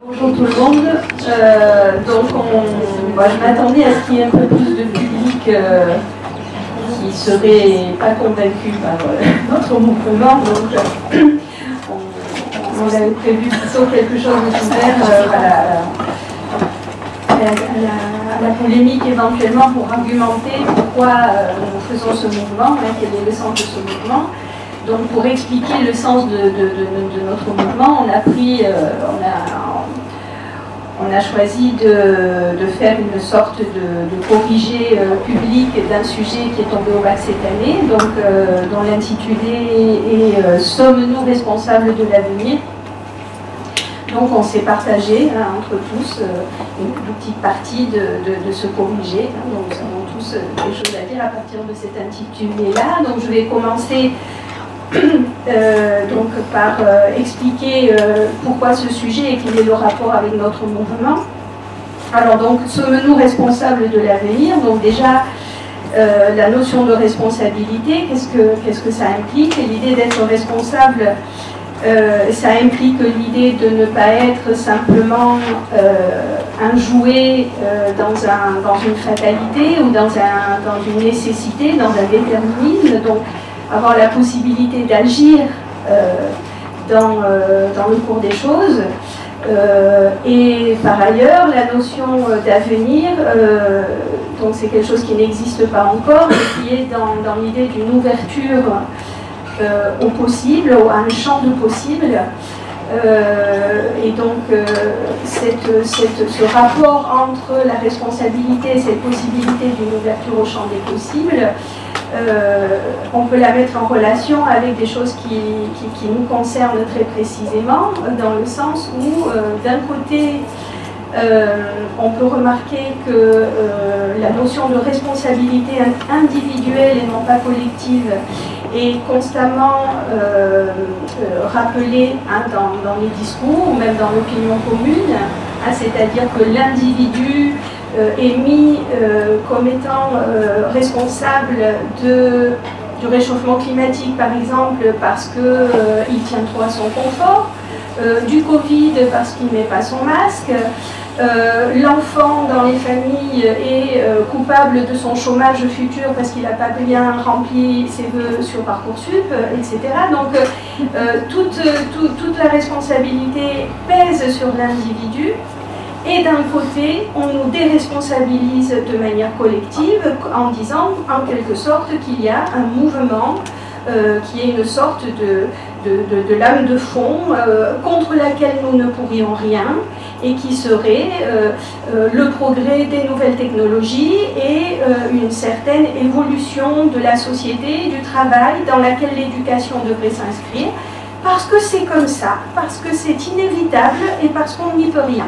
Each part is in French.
Bonjour tout le monde. Je m'attendais à ce qu'il y ait un peu plus de public qui ne serait pas convaincu par notre mouvement. Donc, on avait prévu plutôt quelque chose de ouvert à la polémique éventuellement pour argumenter pourquoi nous faisons ce mouvement, quel est le sens de ce mouvement. Donc pour expliquer le sens de notre mouvement, on a choisi de faire une sorte de corrigé public d'un sujet qui est tombé au bac cette année, dont l'intitulé est Sommes-nous responsables de l'avenir? Donc on s'est partagé entre tous une petite partie de ce corrigé. Donc nous avons tous des choses à dire à partir de cet intitulé-là. Donc je vais commencer par expliquer pourquoi ce sujet et quel est le rapport avec notre mouvement. Alors donc, sommes-nous responsables de l'avenir? Donc déjà, la notion de responsabilité, qu'est-ce que ça implique? Et l'idée d'être responsable, ça implique l'idée de ne pas être simplement un jouet dans une fatalité ou dans une nécessité, dans un déterminisme. Donc, avoir la possibilité d'agir dans le cours des choses. Et par ailleurs, la notion d'avenir, donc c'est quelque chose qui n'existe pas encore, mais qui est dans l'idée d'une ouverture au possible, à un champ de possible. Et donc, ce rapport entre la responsabilité et cette possibilité d'une ouverture au champ des possibles, on peut la mettre en relation avec des choses qui nous concernent très précisément, dans le sens où, d'un côté, on peut remarquer que la notion de responsabilité individuelle et non pas collective est constamment rappelée dans les discours ou même dans l'opinion commune, c'est-à-dire que l'individu est mis comme étant responsable du réchauffement climatique, par exemple, parce qu'il tient trop à son confort, du Covid parce qu'il ne met pas son masque, l'enfant dans les familles est coupable de son chômage futur parce qu'il n'a pas bien rempli ses vœux sur Parcoursup, etc. Donc toute la responsabilité pèse sur l'individu. Et d'un côté, on nous déresponsabilise de manière collective en disant, en quelque sorte, qu'il y a un mouvement qui est une sorte de lame de fond contre laquelle nous ne pourrions rien et qui serait le progrès des nouvelles technologies et une certaine évolution de la société, du travail dans laquelle l'éducation devrait s'inscrire, parce que c'est comme ça, parce que c'est inévitable et parce qu'on n'y peut rien.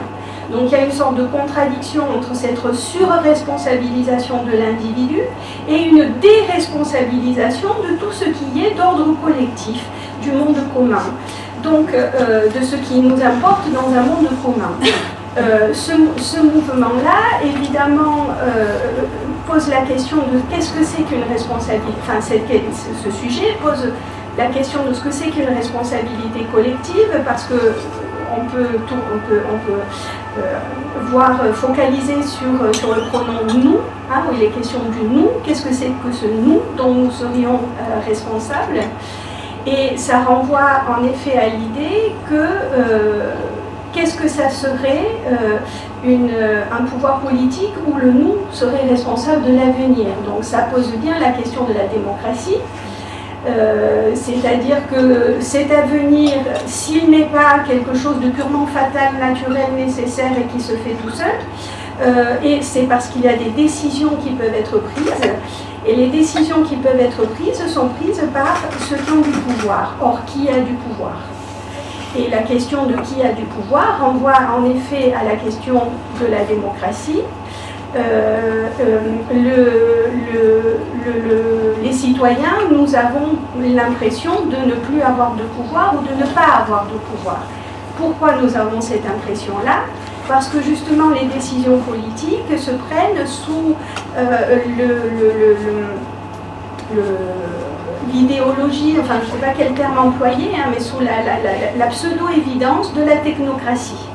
Donc il y a une sorte de contradiction entre cette surresponsabilisation de l'individu et une déresponsabilisation de tout ce qui est d'ordre collectif, du monde commun, donc de ce qui nous importe dans un monde commun. Ce mouvement-là, évidemment, pose la question de qu'est-ce que c'est qu'une responsabilité, enfin ce sujet pose la question de ce que c'est qu'une responsabilité collective, parce que on peut focaliser sur le pronom nous, où il est question du nous, qu'est-ce que c'est que ce nous dont nous serions responsables, et ça renvoie en effet à l'idée que qu'est-ce que ça serait un pouvoir politique où le nous serait responsable de l'avenir. Donc ça pose bien la question de la démocratie. C'est-à-dire que cet avenir, s'il n'est pas quelque chose de purement fatal, naturel, nécessaire et qui se fait tout seul, et c'est parce qu'il y a des décisions qui peuvent être prises, et les décisions qui peuvent être prises sont prises par ceux qui ont du pouvoir. Or, qui a du pouvoir? Et la question de qui a du pouvoir renvoie en effet à la question de la démocratie. Les citoyens, nous avons l'impression de ne plus avoir de pouvoir ou de ne pas avoir de pouvoir. Pourquoi nous avons cette impression-là? Parce que justement les décisions politiques se prennent sous l'idéologie, enfin je ne sais pas quel terme employer, mais sous la pseudo-évidence de la technocratie.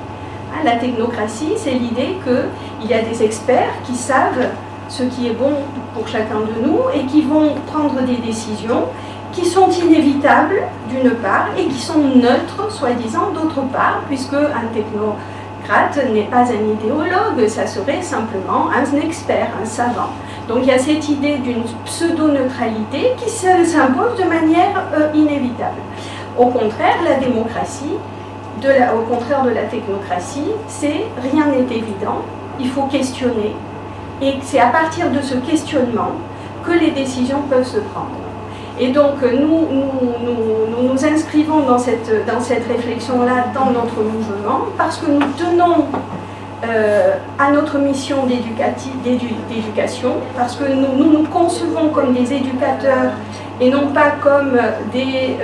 La technocratie, c'est l'idée qu'il y a des experts qui savent ce qui est bon pour chacun de nous et qui vont prendre des décisions qui sont inévitables d'une part et qui sont neutres, soi-disant, d'autre part, puisque un technocrate n'est pas un idéologue, ça serait simplement un expert, un savant. Donc il y a cette idée d'une pseudo-neutralité qui s'impose de manière inévitable. Au contraire, la démocratie, au contraire de la technocratie, c'est rien n'est évident, il faut questionner, et c'est à partir de ce questionnement que les décisions peuvent se prendre. Et donc nous inscrivons dans cette réflexion-là dans notre mouvement parce que nous tenons à notre mission d'éducation, parce que nous nous concevons comme des éducateurs et non pas comme des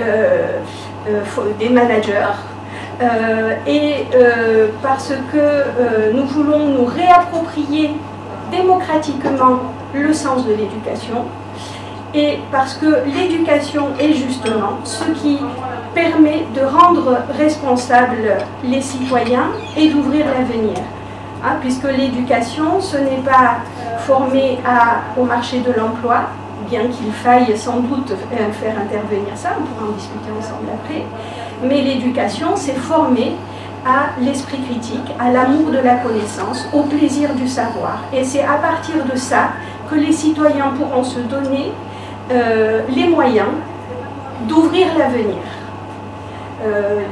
managers, parce que nous voulons nous réapproprier démocratiquement le sens de l'éducation, et parce que l'éducation est justement ce qui permet de rendre responsables les citoyens et d'ouvrir l'avenir. Hein, puisque l'éducation, ce n'est pas former au marché de l'emploi, bien qu'il faille sans doute faire intervenir ça, on pourra en discuter ensemble après, mais l'éducation, c'est former à l'esprit critique, à l'amour de la connaissance, au plaisir du savoir. Et c'est à partir de ça que les citoyens pourront se donner les moyens d'ouvrir l'avenir.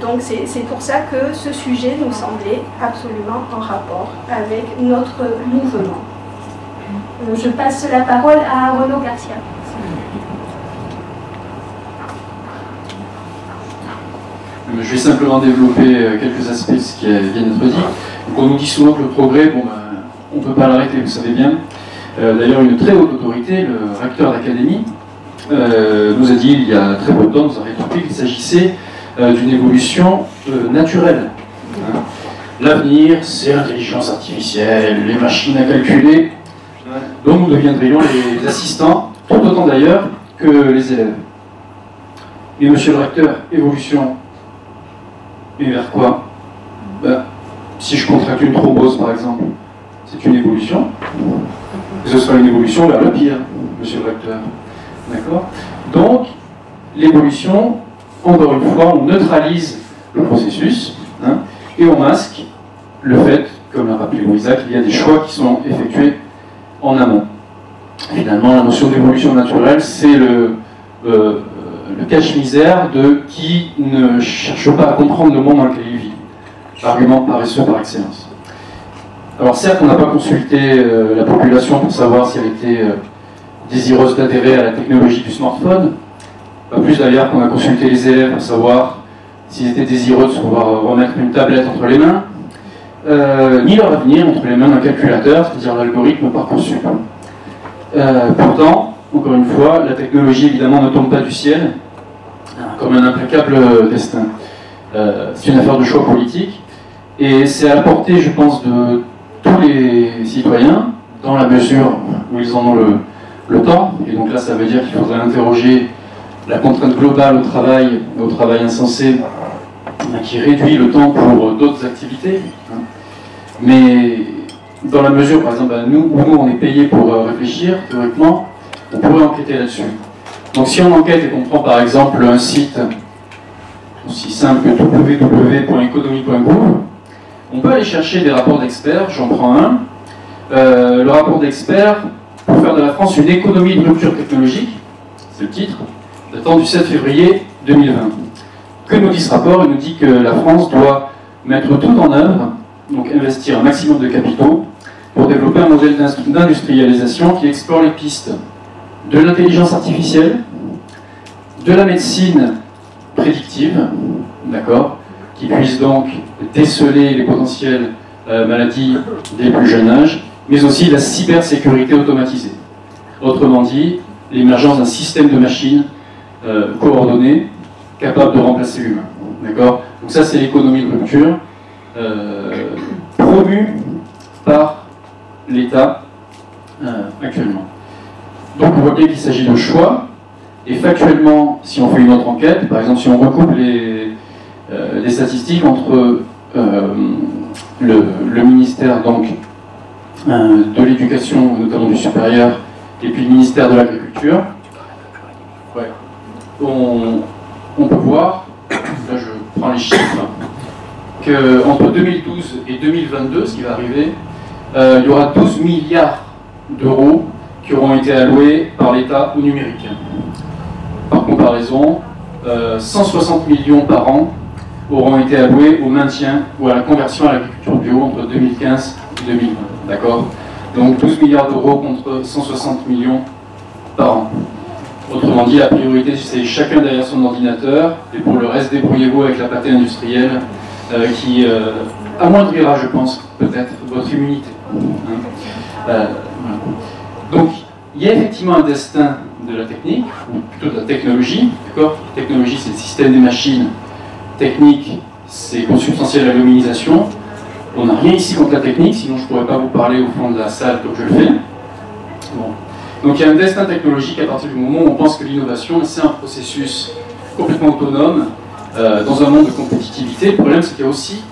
Donc c'est pour ça que ce sujet nous semblait absolument en rapport avec notre mouvement. Je passe la parole à Renaud Garcia. Je vais simplement développer quelques aspects de ce qui vient d'être dit. Donc on nous dit souvent que le progrès, bon, on ne peut pas l'arrêter, vous savez bien. D'ailleurs, une très haute autorité, le recteur d'académie, nous a dit il y a très peu de temps, nous a rétorqué qu'il s'agissait d'une évolution naturelle. Hein. L'avenir, c'est l'intelligence artificielle, les machines à calculer, dont nous deviendrions les assistants, tout autant d'ailleurs que les élèves. Et monsieur le recteur, évolution, et vers quoi? Si je contracte une thrombose par exemple, c'est une évolution. Et ce sera une évolution vers le pire, monsieur le recteur. D'accord? Donc, l'évolution, encore une fois, on neutralise le processus, hein, et on masque le fait, comme l'a rappelé Louisa, qu'il y a des choix qui sont effectués en amont. Finalement, la notion d'évolution naturelle, c'est le cache-misère de qui ne cherche pas à comprendre le monde dans lequel il vit. Argument paresseux par excellence. Alors certes, on n'a pas consulté la population pour savoir si elle était désireuse d'adhérer à la technologie du smartphone. Pas plus d'ailleurs qu'on a consulté les élèves pour savoir s'ils étaient désireux de se pouvoir remettre une tablette entre les mains, ni leur avenir entre les mains d'un calculateur, c'est-à-dire l'algorithme Parcoursup. Pourtant, encore une fois, la technologie évidemment ne tombe pas du ciel, comme un implacable destin. C'est une affaire de choix politique, et c'est à la portée, je pense, de tous les citoyens, dans la mesure où ils en ont le temps, et donc là ça veut dire qu'il faudrait interroger la contrainte globale au travail insensé, qui réduit le temps pour d'autres activités. Mais dans la mesure, par exemple, nous on est payé pour réfléchir, théoriquement, on pourrait enquêter là-dessus. Donc si on enquête et qu'on prend par exemple un site aussi simple que www.economie.gouv, on peut aller chercher des rapports d'experts, j'en prends un. Le rapport d'experts pour faire de la France une économie de rupture technologique, c'est le titre, datant du 7 février 2020. Que nous dit ce rapport? Il nous dit que la France doit mettre tout en œuvre, donc investir un maximum de capitaux, pour développer un modèle d'industrialisation qui explore les pistes de l'intelligence artificielle, de la médecine prédictive, d'accord, qui puisse donc déceler les potentielles maladies dès le plus jeune âge, mais aussi la cybersécurité automatisée. Autrement dit, l'émergence d'un système de machines coordonné, capable de remplacer l'humain. D'accord? Donc ça, c'est l'économie de rupture, promue par l'État actuellement. Donc on voit bien qu'il s'agit de choix, et factuellement, si on fait une autre enquête, par exemple si on recoupe les statistiques entre le ministère donc, de l'Éducation, notamment du supérieur, et puis le ministère de l'Agriculture, ouais, on peut voir, là je prends les chiffres, qu'entre 2012 et 2022, ce qui va arriver, il y aura 12 milliards d'euros qui auront été alloués par l'État au numérique. Par comparaison, 160 millions par an auront été alloués au maintien ou à la conversion à l'agriculture bio entre 2015 et 2020. D'accord? Donc 12 milliards d'euros contre 160 millions par an. Autrement dit, la priorité, c'est chacun derrière son ordinateur, et pour le reste, débrouillez-vous avec la pâtée industrielle qui amoindrira, je pense, peut-être votre immunité. Voilà. Donc, il y a effectivement un destin de la technique, ou plutôt de la technologie. D'accord? La technologie, c'est le système des machines. Technique, c'est consubstantiel à l'hominisation. On n'a rien ici contre la technique, sinon je ne pourrais pas vous parler au fond de la salle comme je le fais. Bon. Donc il y a un destin technologique à partir du moment où on pense que l'innovation, c'est un processus complètement autonome dans un monde de compétitivité. Le problème, c'est qu'il y a aussi,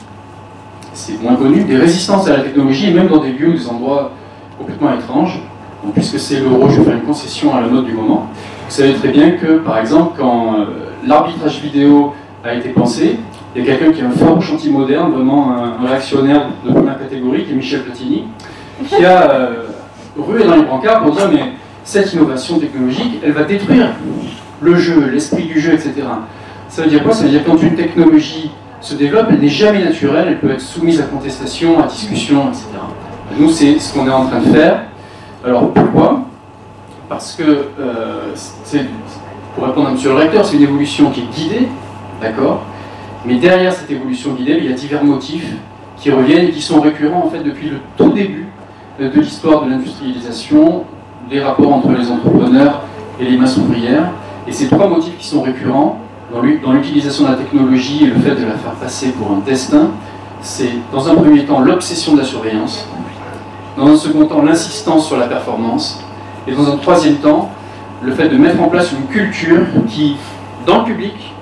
c'est moins connu, des résistances à la technologie, et même dans des lieux ou des endroits complètement étranges. Donc, puisque c'est l'euro, je vais faire une concession à la mode du moment. Vous savez très bien que, par exemple, quand l'arbitrage vidéo a été pensé, il y a quelqu'un qui est un farouche anti-moderne, vraiment un réactionnaire de première catégorie, qui est Michel Platini, qui a rué dans les brancards pour dire mais cette innovation technologique, elle va détruire le jeu, l'esprit du jeu, etc. Ça veut dire quoi? Ça veut dire que quand une technologie se développe, elle n'est jamais naturelle, elle peut être soumise à contestation, à discussion, etc. Nous, c'est ce qu'on est en train de faire. Alors pourquoi? Parce que, pour répondre à monsieur le recteur, c'est une évolution qui est guidée, d'accord? Mais derrière cette évolution guidée, il y a divers motifs qui reviennent et qui sont récurrents en fait depuis le tout début de l'histoire de l'industrialisation, des rapports entre les entrepreneurs et les masses ouvrières. Et ces trois motifs qui sont récurrents dans l'utilisation de la technologie et le fait de la faire passer pour un destin, c'est dans un premier temps l'obsession de la surveillance, dans un second temps l'insistance sur la performance, et dans un troisième temps le fait de mettre en place une culture qui, dans le public,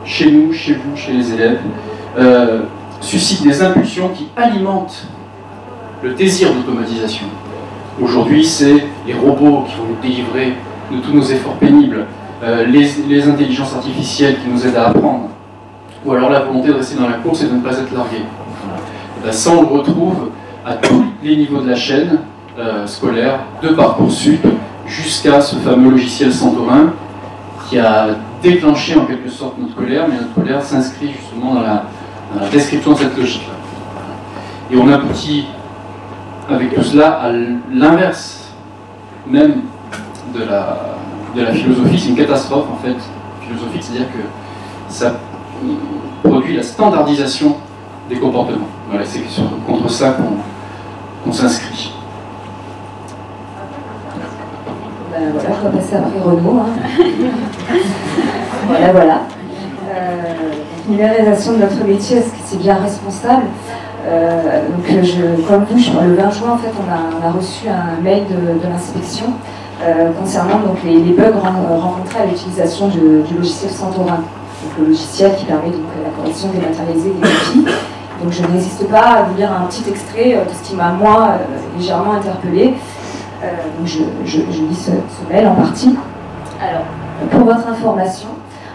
chez nous, chez vous, chez les élèves, suscite des impulsions qui alimentent le désir d'automatisation. Aujourd'hui, c'est les robots qui vont nous délivrer de tous nos efforts pénibles, les intelligences artificielles qui nous aident à apprendre, ou alors la volonté de rester dans la course et de ne pas être largué. Et ça, on le retrouve à tous les niveaux de la chaîne scolaire, de Parcoursup jusqu'à ce fameux logiciel Santorin qui a déclenché en quelque sorte notre colère, mais notre colère s'inscrit justement dans la description de cette logique-là. Et on aboutit avec tout cela à l'inverse même de la philosophie. C'est une catastrophe en fait philosophique, c'est-à-dire que ça produit la standardisation des comportements. Voilà, c'est contre ça qu'on s'inscrit. Ben voilà, je vais passer après Renaud. Hein. voilà. Numérisation de notre métier, est-ce que c'est bien responsable? Comme vous, le 20 juin, en fait, on a reçu un mail de l'inspection concernant donc, les bugs rencontrés à l'utilisation du logiciel Santorin. Donc, le logiciel qui permet donc, la correction dématérialisée des copies. Donc je n'hésite pas à vous lire un petit extrait de ce qui m'a, moi, légèrement interpellée. Donc je lis ce mail en partie. Alors, pour votre information,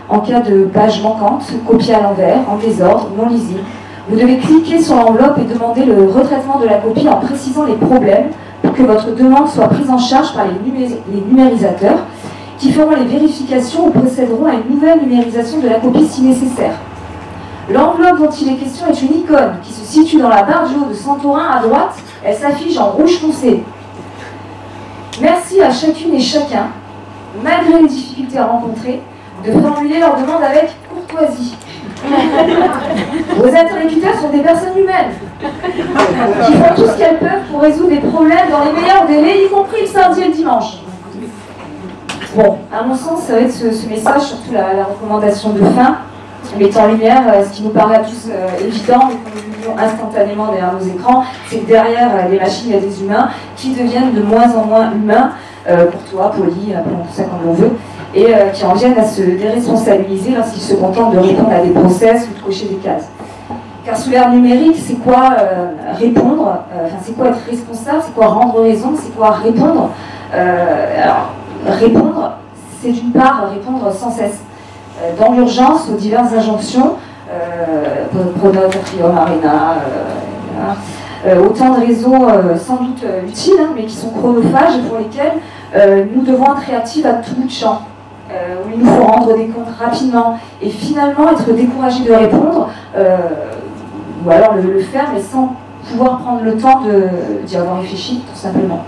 en cas de page manquante, copiée à l'envers, en désordre, non lisible, vous devez cliquer sur l'enveloppe et demander le retraitement de la copie en précisant les problèmes pour que votre demande soit prise en charge par les numérisateurs qui feront les vérifications ou procéderont à une nouvelle numérisation de la copie si nécessaire. L'enveloppe dont il est question est une icône qui se situe dans la barre du haut de Santorin à droite. Elle s'affiche en rouge foncé. Merci à chacune et chacun, malgré les difficultés rencontrées, de formuler leur demande avec courtoisie. Vos interlocuteurs sont des personnes humaines qui font tout ce qu'elles peuvent pour résoudre des problèmes dans les meilleurs délais, y compris le samedi et le dimanche. Bon, à mon sens, ça va être ce message, surtout la recommandation de fin, mettant en lumière ce qui nous paraît à tous évident, mais que nous vivons instantanément derrière nos écrans, c'est que derrière les machines, il y a des humains qui deviennent de moins en moins humains, courtois, polis, appelons tout ça comme on veut, et qui en viennent à se déresponsabiliser lorsqu'ils se contentent de répondre à des process ou de cocher des cases. Car sous l'ère numérique, c'est quoi répondre, c'est quoi être responsable, c'est quoi rendre raison, c'est quoi répondre. Alors, répondre, c'est d'une part répondre sans cesse. Dans l'urgence, aux diverses injonctions, Pronote, Trium, Arena, autant de réseaux sans doute utiles, hein, mais qui sont chronophages et pour lesquels nous devons être réactifs à tout bout de champ. Où il nous faut rendre des comptes rapidement et finalement être découragé de répondre, ou alors le faire, mais sans pouvoir prendre le temps d'y avoir réfléchi, tout simplement.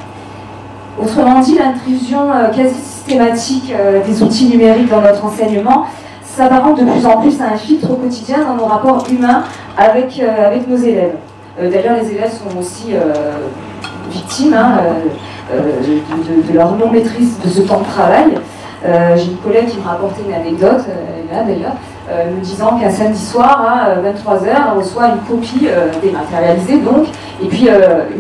Autrement dit, l'intrusion quasi systématique des outils numériques dans notre enseignement s'apparente de plus en plus à un filtre au quotidien dans nos rapports humains avec nos élèves. D'ailleurs, les élèves sont aussi victimes de leur non-maîtrise de ce temps de travail. J'ai une collègue qui me rapportait une anecdote, elle est là d'ailleurs, me disant qu'un samedi soir à 23h, elle reçoit une copie dématérialisée donc, et puis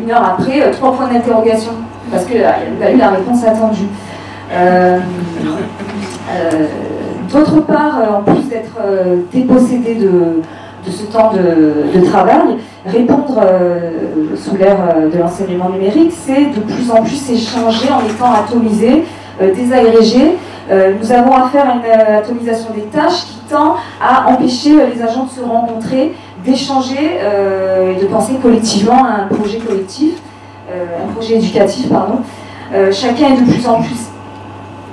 une heure après, 3 points d'interrogation, parce qu'elle n'a pas eu la réponse attendue. D'autre part, en plus d'être dépossédé de ce temps de travail, répondre sous l'ère de l'enseignement numérique, c'est de plus en plus échanger en étant atomisé, désagrégé. Nous avons affaire à une atomisation des tâches qui tend à empêcher les agents de se rencontrer, d'échanger et de penser collectivement à un projet collectif, un projet éducatif, pardon. Chacun est de plus en plus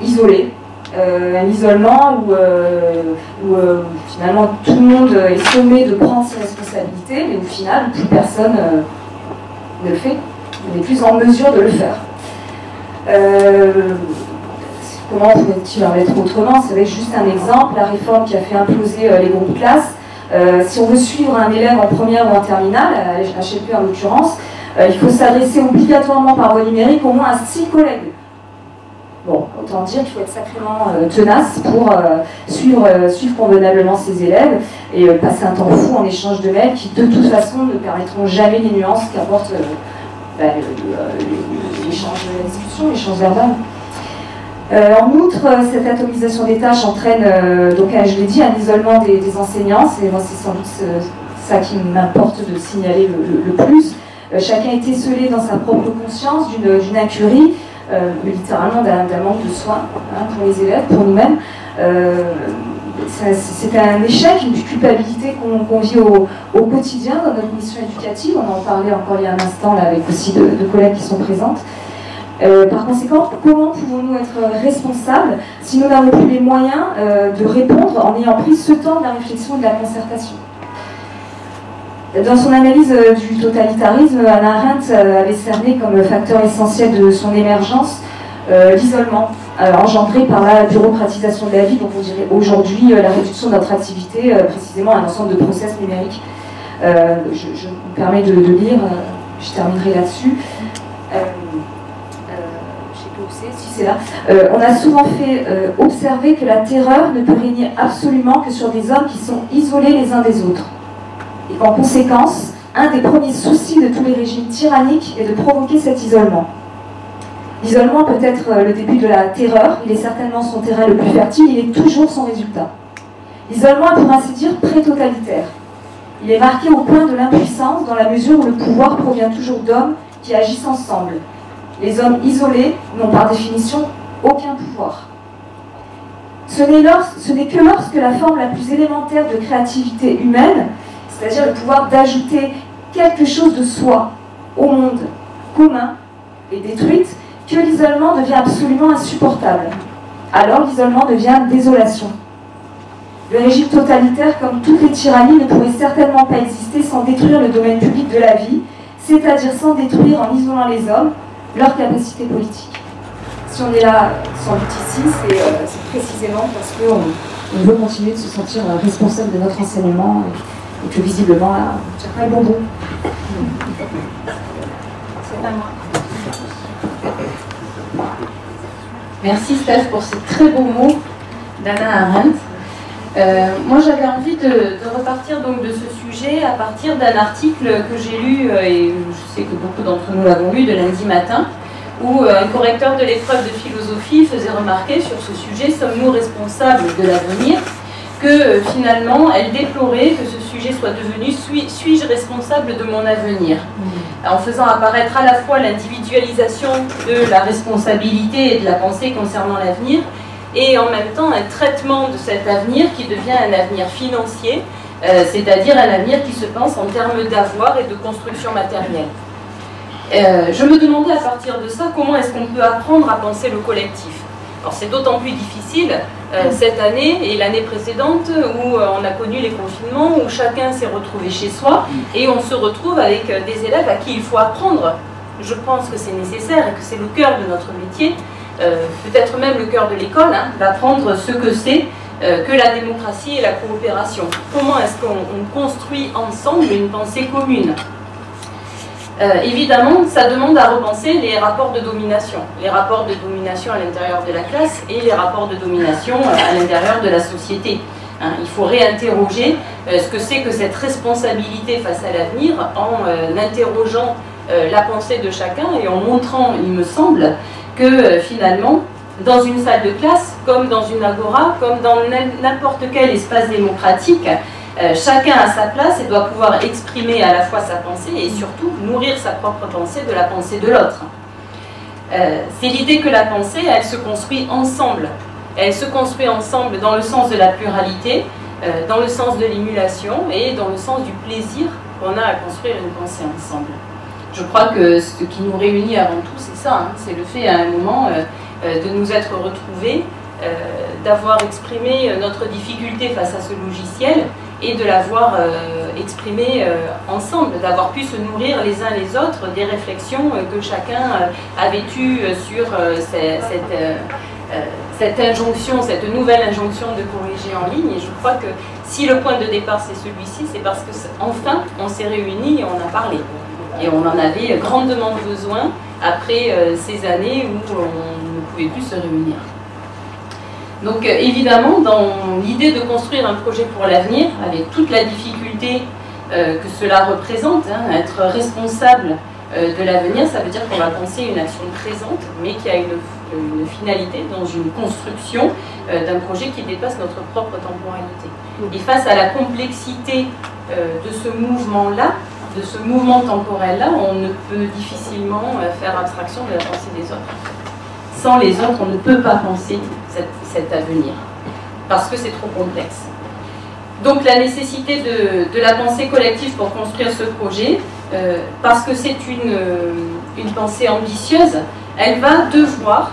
isolé. Un isolement où finalement tout le monde est sommé de prendre ses responsabilités, mais au final, plus personne ne le fait, n'est plus en mesure de le faire. Comment pourrait-il en être autrement? C'est juste un exemple, la réforme qui a fait imploser les groupes classes. Si on veut suivre un élève en première ou en terminale, à HLP en l'occurrence, il faut s'adresser obligatoirement par voie numérique au moins à 6 collègues. Bon, autant dire qu'il faut être sacrément tenace pour suivre convenablement ses élèves et passer un temps fou en échange de mails qui de toute façon ne permettront jamais les nuances qu'apporte l'échange de la discussion, l'échange verbal. En outre, cette atomisation des tâches entraîne, donc je l'ai dit, un isolement des enseignants. C'est sans doute ça qui m'importe de signaler le plus. Chacun est esselé dans sa propre conscience d'une incurie, littéralement d'un manque de soins pour les élèves, pour nous-mêmes. C'est un échec, une culpabilité qu'on vit au quotidien dans notre mission éducative. On en parlait encore il y a un instant là, avec aussi de collègues qui sont présentes. Par conséquent, comment pouvons-nous être responsables si nous n'avons plus les moyens de répondre en ayant pris ce temps de la réflexion et de la concertation? Dans son analyse du totalitarisme, Hannah Arendt avait cerné comme facteur essentiel de son émergence l'isolement engendré par la bureaucratisation de la vie, donc on dirait aujourd'hui la réduction de notre activité précisément à un ensemble de process numériques. Je me permets de lire, je terminerai là-dessus. Si c'est là. On a souvent fait observer que la terreur ne peut régner absolument que sur des hommes qui sont isolés les uns des autres. Et qu'en conséquence, un des premiers soucis de tous les régimes tyranniques est de provoquer cet isolement. L'isolement peut être le début de la terreur, il est certainement son terrain le plus fertile, il est toujours son résultat. L'isolement est pour ainsi dire pré-totalitaire. Il est marqué au point de l'impuissance dans la mesure où le pouvoir provient toujours d'hommes qui agissent ensemble. Les hommes isolés n'ont par définition aucun pouvoir. Ce n'est que lorsque la forme la plus élémentaire de créativité humaine, c'est-à-dire le pouvoir d'ajouter quelque chose de soi au monde commun, est détruite, que l'isolement devient absolument insupportable. Alors l'isolement devient désolation. Le régime totalitaire, comme toutes les tyrannies, ne pourrait certainement pas exister sans détruire le domaine public de la vie, c'est-à-dire sans détruire en isolant les hommes leur capacité politique. Si on est là sans doute ici, c'est précisément parce qu'on veut continuer de se sentir responsable de notre enseignement et que visiblement, c'est pas le bonbon. C'est à moi. Merci Steph pour ces très beaux mots d'Hannah Arendt. Moi j'avais envie de repartir donc de ce sujet à partir d'un article que j'ai lu, et je sais que beaucoup d'entre nous l'avons lu, de lundi matin, où un correcteur de l'épreuve de philosophie faisait remarquer sur ce sujet: sommes-nous responsables de l'avenir? que finalement elle déplorait que ce sujet soit devenu suis-je responsable de mon avenir, en faisant apparaître à la fois l'individualisation de la responsabilité et de la pensée concernant l'avenir, et en même temps un traitement de cet avenir qui devient un avenir financier, c'est-à-dire un avenir qui se pense en termes d'avoir et de construction matérielle. Je me demandais à partir de ça comment est-ce qu'on peut apprendre à penser le collectif. Alors c'est d'autant plus difficile cette année et l'année précédente où on a connu les confinements, où chacun s'est retrouvé chez soi et on se retrouve avec des élèves à qui il faut apprendre. Je pense que c'est nécessaire et que c'est le cœur de notre métier, peut-être même le cœur de l'école, hein, d'apprendre ce que c'est que la démocratie et la coopération. Comment est-ce qu'on construit ensemble une pensée commune? Évidemment, ça demande à repenser les rapports de domination à l'intérieur de la classe et les rapports de domination à l'intérieur de la société. Hein, il faut réinterroger ce que c'est que cette responsabilité face à l'avenir en interrogeant la pensée de chacun et en montrant, il me semble, que finalement, dans une salle de classe, comme dans une agora, comme dans n'importe quel espace démocratique, chacun a sa place et doit pouvoir exprimer à la fois sa pensée et surtout nourrir sa propre pensée de la pensée de l'autre. C'est l'idée que la pensée, elle se construit ensemble. Elle se construit ensemble dans le sens de la pluralité, dans le sens de l'émulation et dans le sens du plaisir qu'on a à construire une pensée ensemble. Je crois que ce qui nous réunit avant tout, c'est ça, hein, c'est le fait à un moment de nous être retrouvés, d'avoir exprimé notre difficulté face à ce logiciel et de l'avoir exprimé ensemble, d'avoir pu se nourrir les uns les autres des réflexions que chacun avait eues sur cette injonction, cette nouvelle injonction de corriger en ligne. Et je crois que si le point de départ c'est celui-ci, c'est parce que enfin on s'est réunis et on a parlé. Et on en avait grandement besoin après ces années où on ne pouvait plus se réunir. Donc évidemment, dans l'idée de construire un projet pour l'avenir, avec toute la difficulté que cela représente, hein, être responsable de l'avenir, ça veut dire qu'on va penser une action présente, mais qui a une finalité dans une construction d'un projet qui dépasse notre propre temporalité. Et face à la complexité de ce mouvement-là, de ce mouvement temporel-là, on ne peut difficilement faire abstraction de la pensée des autres. Sans les autres, on ne peut pas penser cet avenir, parce que c'est trop complexe. Donc la nécessité de la pensée collective pour construire ce projet, parce que c'est une pensée ambitieuse, elle va devoir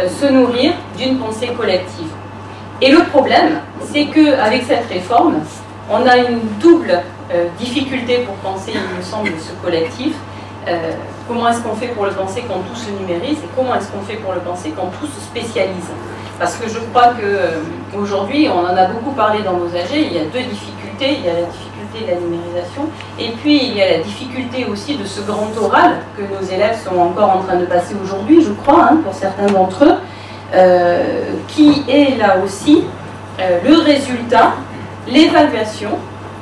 se nourrir d'une pensée collective. Et le problème, c'est qu'avec cette réforme, on a une double difficulté pour penser, il me semble, ce collectif. Comment est-ce qu'on fait pour le penser quand tout se numérise et comment est-ce qu'on fait pour le penser quand tout se spécialise? Parce que je crois qu'aujourd'hui, on en a beaucoup parlé dans nos AG, il y a deux difficultés. Il y a la difficulté de la numérisation et puis il y a la difficulté aussi de ce grand oral que nos élèves sont encore en train de passer aujourd'hui, je crois, hein, pour certains d'entre eux, qui est là aussi le résultat, l'évaluation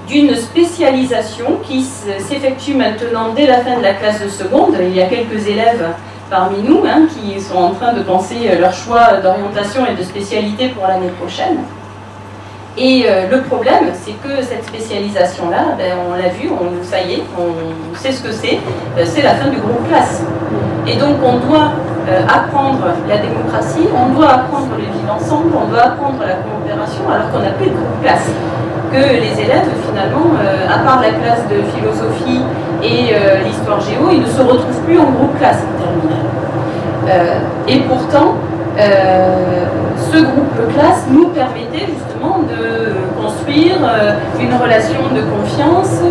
d'une spécialisation qui s'effectue maintenant dès la fin de la classe de seconde. Il y a quelques élèves parmi nous hein, qui sont en train de penser leur choix d'orientation et de spécialité pour l'année prochaine. Et le problème, c'est que cette spécialisation-là, ben, on l'a vu, ça y est, on sait ce que c'est la fin du groupe classe. Et donc on doit apprendre la démocratie, on doit apprendre le vivre ensemble, on doit apprendre la coopération alors qu'on n'a plus de groupe classe. Que les élèves, finalement, à part la classe de philosophie et l'histoire géo, ils ne se retrouvent plus en groupe classe en terminale. Et pourtant, ce groupe classe nous permettait justement de construire une relation de confiance,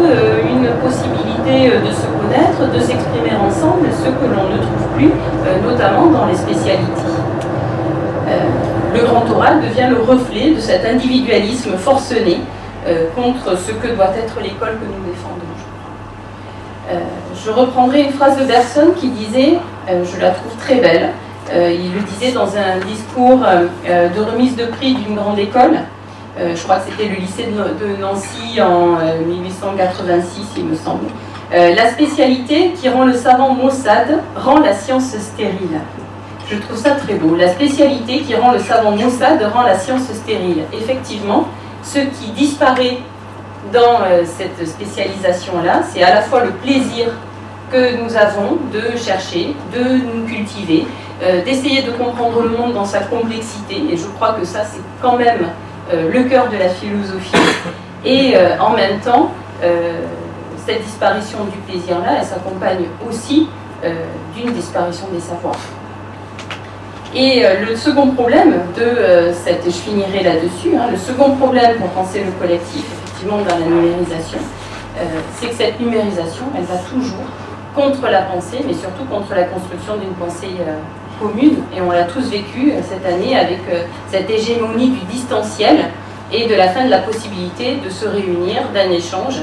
une possibilité de se connaître, de s'exprimer ensemble, ce que l'on ne trouve plus, notamment dans les spécialités. Le grand oral devient le reflet de cet individualisme forcené contre ce que doit être l'école que nous défendons, je crois. Je reprendrai une phrase de Bergson qui disait, je la trouve très belle, il le disait dans un discours de remise de prix d'une grande école, je crois que c'était le lycée de Nancy en 1886, il me semble. La spécialité qui rend le savant maussade rend la science stérile. Je trouve ça très beau. La spécialité qui rend le savant maussade rend la science stérile. Effectivement, ce qui disparaît dans cette spécialisation-là, c'est à la fois le plaisir que nous avons de chercher, de nous cultiver, d'essayer de comprendre le monde dans sa complexité, et je crois que ça c'est quand même le cœur de la philosophie, et en même temps, cette disparition du plaisir-là, elle s'accompagne aussi d'une disparition des savoirs. Et le second problème de cette, je finirai là-dessus, le second problème pour penser le collectif, effectivement dans la numérisation, c'est que cette numérisation, elle va toujours contre la pensée, mais surtout contre la construction d'une pensée commune, et on l'a tous vécu cette année avec cette hégémonie du distanciel et de la fin de la possibilité de se réunir, d'un échange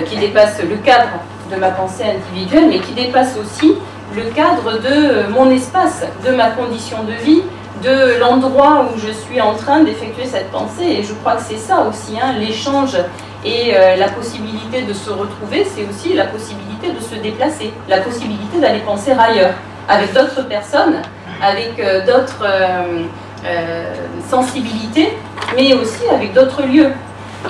qui dépasse le cadre de ma pensée individuelle, mais qui dépasse aussi le cadre de mon espace, de ma condition de vie, de l'endroit où je suis en train d'effectuer cette pensée. Et je crois que c'est ça aussi, l'échange et la possibilité de se retrouver, c'est aussi la possibilité de se déplacer, la possibilité d'aller penser ailleurs, avec d'autres personnes, avec d'autres sensibilités, mais aussi avec d'autres lieux.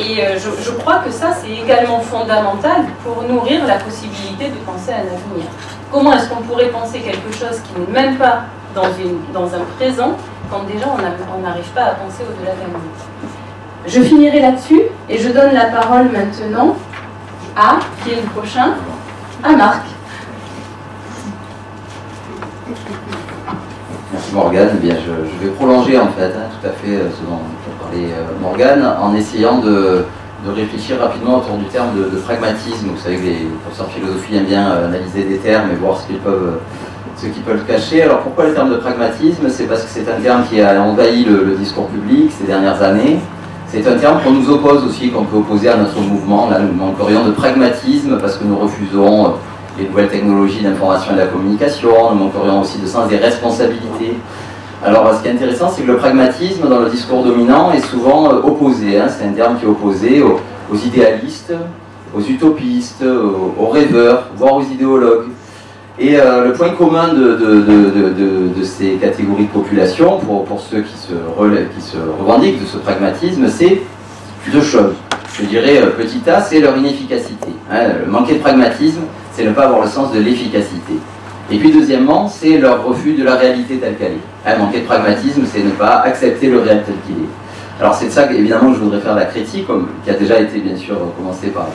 Et je crois que ça, c'est également fondamental pour nourrir la possibilité de penser à un avenir. Comment est-ce qu'on pourrait penser quelque chose qui n'est même pas dans un présent, quand déjà on n'arrive pas à penser au-delà d'un minute. Je finirai là-dessus, et je donne la parole maintenant à, qui est le prochain, à Marc. Merci Morgane. Eh bien, je vais prolonger en fait tout à fait ce dont parlait Morgane, en essayant de réfléchir rapidement autour du terme de pragmatisme. Vous savez que les professeurs de philosophie aiment bien analyser des termes et voir ce qu'ils peuvent cacher. Alors pourquoi le terme de pragmatisme? C'est parce que c'est un terme qui a envahi le discours public ces dernières années. C'est un terme qu'on nous oppose aussi, qu'on peut opposer à notre mouvement. Là, nous manquerions de pragmatisme parce que nous refusons les nouvelles technologies d'information et de la communication, nous manquerions aussi de sens des responsabilités. Alors ce qui est intéressant, c'est que le pragmatisme dans le discours dominant est souvent opposé. C'est un terme qui est opposé aux idéalistes, aux utopistes, aux rêveurs, voire aux idéologues. Et le point commun de ces catégories de population, pour ceux qui se revendiquent de ce pragmatisme, c'est deux choses. Je dirais, petit a, c'est leur inefficacité. Le manquer de pragmatisme, c'est ne pas avoir le sens de l'efficacité. Et puis deuxièmement, c'est leur refus de la réalité telle qu'elle est. Manquer de pragmatisme, c'est ne pas accepter le réel tel qu'il est. Alors c'est de ça évidemment que je voudrais faire la critique, qui a déjà été bien sûr commencée par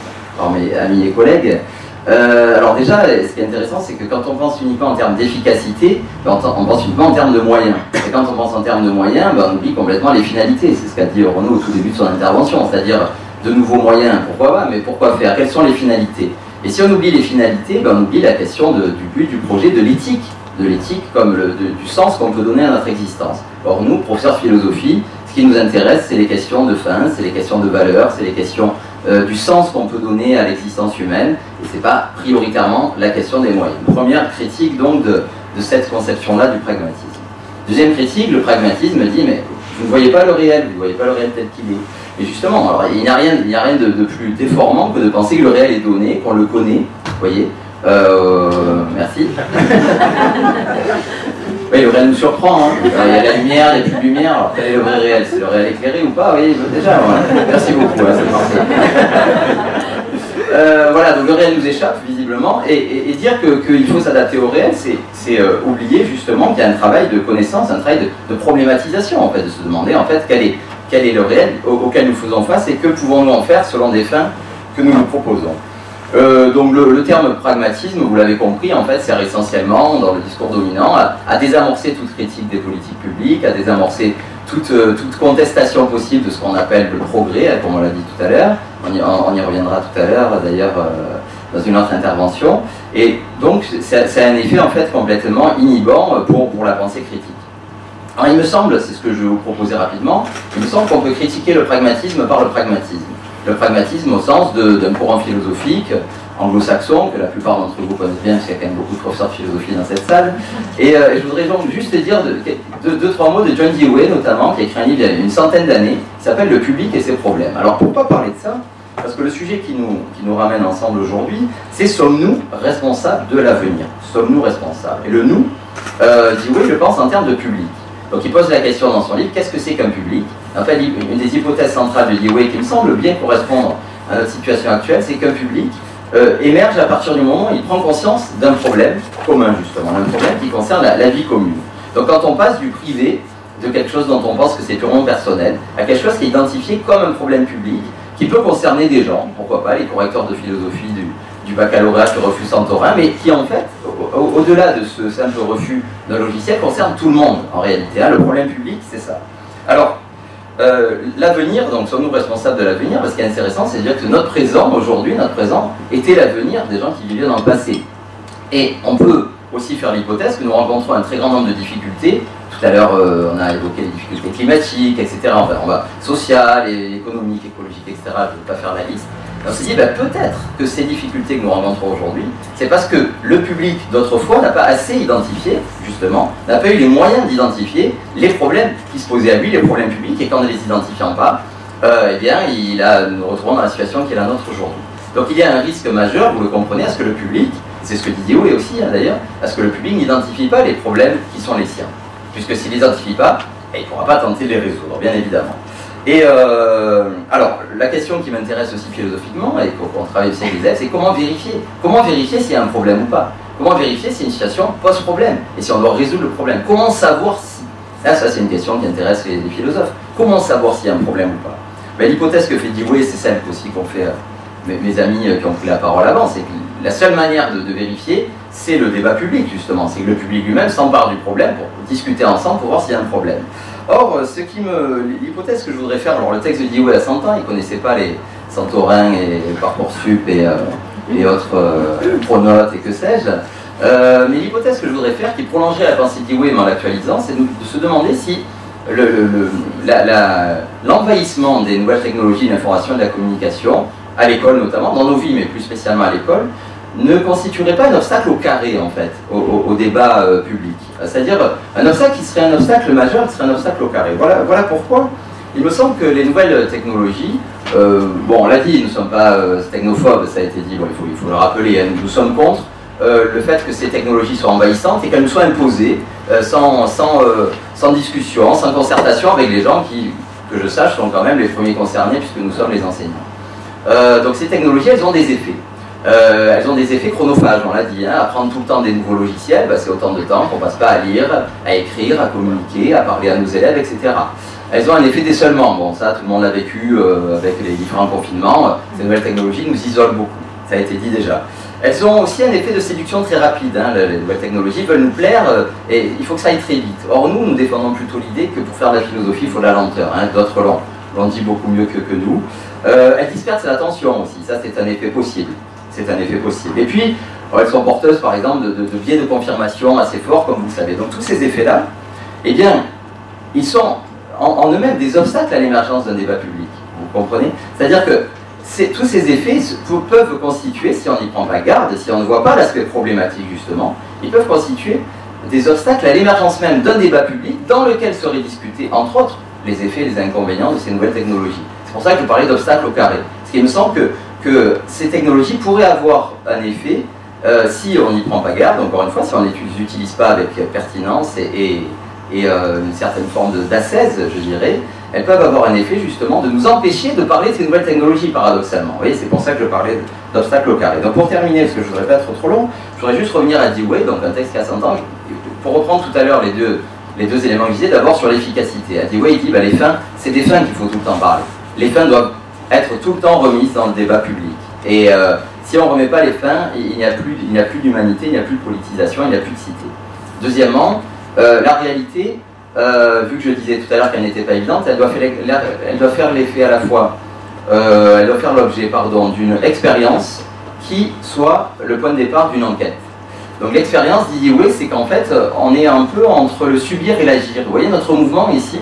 mes amis et collègues. Alors déjà, ce qui est intéressant, c'est que quand on pense uniquement en termes d'efficacité, on pense uniquement en termes de moyens. Et quand on pense en termes de moyens, on oublie complètement les finalités. C'est ce qu'a dit Renaud au tout début de son intervention, c'est-à-dire de nouveaux moyens, pourquoi pas, mais pourquoi faire? Quelles sont les finalités? Et si on oublie les finalités, on oublie la question du but, du projet, de l'éthique comme du sens qu'on peut donner à notre existence. Or nous, professeurs de philosophie, ce qui nous intéresse, c'est les questions de fin, c'est les questions de valeur, c'est les questions du sens qu'on peut donner à l'existence humaine, et c'est pas prioritairement la question des moyens. Première critique donc de cette conception-là du pragmatisme. Deuxième critique, le pragmatisme dit, mais vous ne voyez pas le réel, vous ne voyez pas le réel tel qu'il est. Et justement, alors, il n'y a rien de plus déformant que de penser que le réel est donné, qu'on le connaît, vous voyez. Merci. Oui, le réel nous surprend. Il y a la lumière, il n'y a plus de lumière. Alors, quel est le vrai réel? C'est le réel éclairé ou pas? Oui, déjà, voilà. Merci beaucoup, c'est parfait. Voilà, donc le réel nous échappe, visiblement. Et dire qu'il faut s'adapter au réel, c'est oublier justement qu'il y a un travail de connaissance, un travail de problématisation, en fait, de se demander, en fait, quel est le réel auquel nous faisons face et que pouvons-nous en faire selon des fins que nous nous proposons. Donc le terme pragmatisme, vous l'avez compris, en fait, sert essentiellement, dans le discours dominant, à désamorcer toute critique des politiques publiques, à désamorcer toute contestation possible de ce qu'on appelle le progrès, comme on l'a dit tout à l'heure. On y reviendra tout à l'heure, d'ailleurs, dans une autre intervention. Et donc, c'est un effet, en fait, complètement inhibant pour la pensée critique. Alors, il me semble, c'est ce que je vais vous proposer rapidement, il me semble qu'on peut critiquer le pragmatisme par le pragmatisme. Le pragmatisme au sens d'un courant philosophique anglo-saxon, que la plupart d'entre vous connaissent bien, parce qu'il y a quand même beaucoup de professeurs de philosophie dans cette salle. Et je voudrais donc juste dire deux, trois mots de John Dewey, notamment, qui a écrit un livre il y a une centaine d'années, qui s'appelle « Le public et ses problèmes ». Alors pourquoi parler de ça? Parce que le sujet qui nous ramène ensemble aujourd'hui, c'est « Sommes-nous responsables de l'avenir ?» Sommes-nous responsables? Et le « nous », Dewey le pense en termes de public. Donc il pose la question dans son livre, qu'est-ce que c'est qu'un public? En fait, une des hypothèses centrales de Dewey qui me semble bien correspondre à notre situation actuelle, c'est qu'un public émerge à partir du moment où il prend conscience d'un problème commun, justement, un problème qui concerne la vie commune. Donc quand on passe du privé, de quelque chose dont on pense que c'est purement personnel, à quelque chose qui est identifié comme un problème public, qui peut concerner des gens, pourquoi pas les correcteurs de philosophie du baccalauréat qui refusent Santorin, mais qui en fait, au-delà de ce simple refus d'un logiciel, concerne tout le monde en réalité. Hein. Le problème public, c'est ça. Alors, l'avenir, donc sommes-nous responsables de l'avenir? Parce ce qui est intéressant, c'est de dire que notre présent, aujourd'hui, notre présent, était l'avenir des gens qui vivaient dans le passé. Et on peut aussi faire l'hypothèse que nous rencontrons un très grand nombre de difficultés. Tout à l'heure, on a évoqué les difficultés climatiques, etc. On va sociales, économiques, écologiques, etc. Je ne vais pas faire la liste. On s'est dit, peut-être que ces difficultés que nous rencontrons aujourd'hui, c'est parce que le public d'autrefois n'a pas assez identifié, justement, n'a pas eu les moyens d'identifier les problèmes qui se posaient à lui, les problèmes publics, et qu'en ne les identifiant pas, eh bien, nous nous retrouvons dans la situation qui est la nôtre aujourd'hui. Donc il y a un risque majeur, vous le comprenez, à ce que le public, c'est ce que dit Dewey aussi d'ailleurs, à ce que le public n'identifie pas les problèmes qui sont les siens. Puisque s'il ne les identifie pas, il ne pourra pas tenter de les résoudre, bien évidemment. Et alors, la question qui m'intéresse aussi philosophiquement, et qu'on travaille aussi avec les élèves, c'est comment vérifier. Comment vérifier s'il y a un problème ou pas? Comment vérifier si une situation pose problème? Et si on doit résoudre le problème? Comment savoir si? Là, ça c'est une question qui intéresse les philosophes. Comment savoir s'il y a un problème ou pas? L'hypothèse que fait Dewey, c'est celle aussi qu'ont fait mes amis qui ont pris la parole avant, c'est que la seule manière de vérifier, c'est le débat public, justement. C'est que le public lui-même s'empare du problème pour discuter ensemble pour voir s'il y a un problème. Or, l'hypothèse que je voudrais faire, alors le texte de Dewey a 100 ans, il ne connaissait pas les Santorin et Parcoursup et autres pronotes et que sais-je. Mais l'hypothèse que je voudrais faire, qui prolongerait la pensée de Dewey mais en l'actualisant, c'est de se demander si l'envahissement des nouvelles technologies de l'information et de la communication, à l'école notamment, dans nos vies, mais plus spécialement à l'école, ne constituerait pas un obstacle au carré, en fait, au débat public. C'est-à-dire un obstacle qui serait un obstacle majeur, qui serait un obstacle au carré. Voilà pourquoi il me semble que les nouvelles technologies, bon, on l'a dit, nous ne sommes pas technophobes, ça a été dit, bon, il faut le rappeler, hein, nous sommes contre le fait que ces technologies soient envahissantes et qu'elles nous soient imposées sans discussion, sans concertation avec les gens qui, que je sache, sont quand même les premiers concernés puisque nous sommes les enseignants. Donc ces technologies, elles ont des effets. Elles ont des effets chronophages, on l'a dit, hein. Apprendre tout le temps des nouveaux logiciels, c'est autant de temps qu'on ne passe pas à lire, à écrire, à communiquer, à parler à nos élèves, etc. Elles ont un effet d'ésolement, bon ça tout le monde l'a vécu avec les différents confinements, ces nouvelles technologies nous isolent beaucoup, ça a été dit déjà. Elles ont aussi un effet de séduction très rapide, hein. Les nouvelles technologies veulent nous plaire et il faut que ça aille très vite. Or nous défendons plutôt l'idée que pour faire de la philosophie il faut de la lenteur, hein. D'autres l'ont dit beaucoup mieux que nous. Elles dispersent l'attention aussi, ça c'est un effet possible. C'est un effet possible. Et puis, elles sont porteuses, par exemple, de biais de confirmation assez forts, comme vous le savez. Donc, tous ces effets-là, eh bien, ils sont en eux-mêmes des obstacles à l'émergence d'un débat public. Vous comprenez? C'est-à-dire que tous ces effets peuvent constituer, si on n'y prend pas garde, si on ne voit pas l'aspect problématique, justement, ils peuvent constituer des obstacles à l'émergence même d'un débat public dans lequel seraient discutés, entre autres, les effets et les inconvénients de ces nouvelles technologies. C'est pour ça que je parlais d'obstacles au carré. Parce qu'il me semble que ces technologies pourraient avoir un effet si on n'y prend pas garde, encore une fois, si on ne les utilise pas avec pertinence et une certaine forme d'ascèse, je dirais, elles peuvent avoir un effet justement de nous empêcher de parler de ces nouvelles technologies, paradoxalement. Vous voyez, c'est pour ça que je parlais d'obstacles au carré. Donc pour terminer, parce que je ne voudrais pas être trop long, je voudrais juste revenir à Dewey, donc un texte qui a 100 ans, pour reprendre tout à l'heure les deux éléments que je disais, d'abord sur l'efficacité. Dewey, il dit, les fins, c'est des fins qu'il faut tout le temps parler. Les fins doivent être tout le temps remises dans le débat public. Et si on ne remet pas les fins, il n'y a plus d'humanité, il n'y a plus de politisation, il n'y a plus de cité. Deuxièmement, la réalité, vu que je disais tout à l'heure qu'elle n'était pas évidente, elle doit faire l'effet à la fois, elle doit faire l'objet, d'une expérience qui soit le point de départ d'une enquête. Donc l'expérience, dit Dewey, c'est qu'en fait, on est un peu entre le subir et l'agir. Vous voyez notre mouvement ici,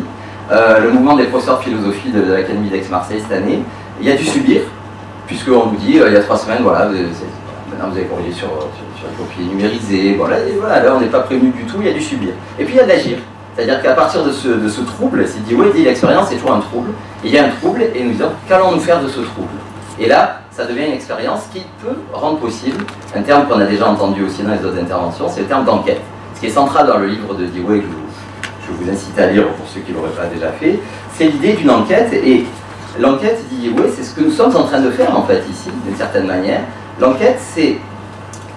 le mouvement des professeurs de philosophie de l'Académie d'Aix-Marseille cette année, il y a du subir, puisqu'on nous dit, il y a 3 semaines, voilà, maintenant vous avez corrigé sur le copier numérisé, voilà, et voilà, là on n'est pas prévenu du tout, il y a du subir. Et puis il y a de l'agir, c'est-à-dire qu'à partir de ce trouble, c'est Dewey dit l'expérience c'est toujours un trouble, il y a un trouble et nous disons, qu'allons-nous faire de ce trouble? Et là, ça devient une expérience qui peut rendre possible, un terme qu'on a déjà entendu aussi dans les autres interventions, c'est le terme d'enquête. Ce qui est central dans le livre de Dewey, que je vous incite à lire pour ceux qui ne l'auraient pas déjà fait, c'est l'idée d'une enquête, et l'enquête, dit oui, c'est ce que nous sommes en train de faire en fait ici, d'une certaine manière. L'enquête, c'est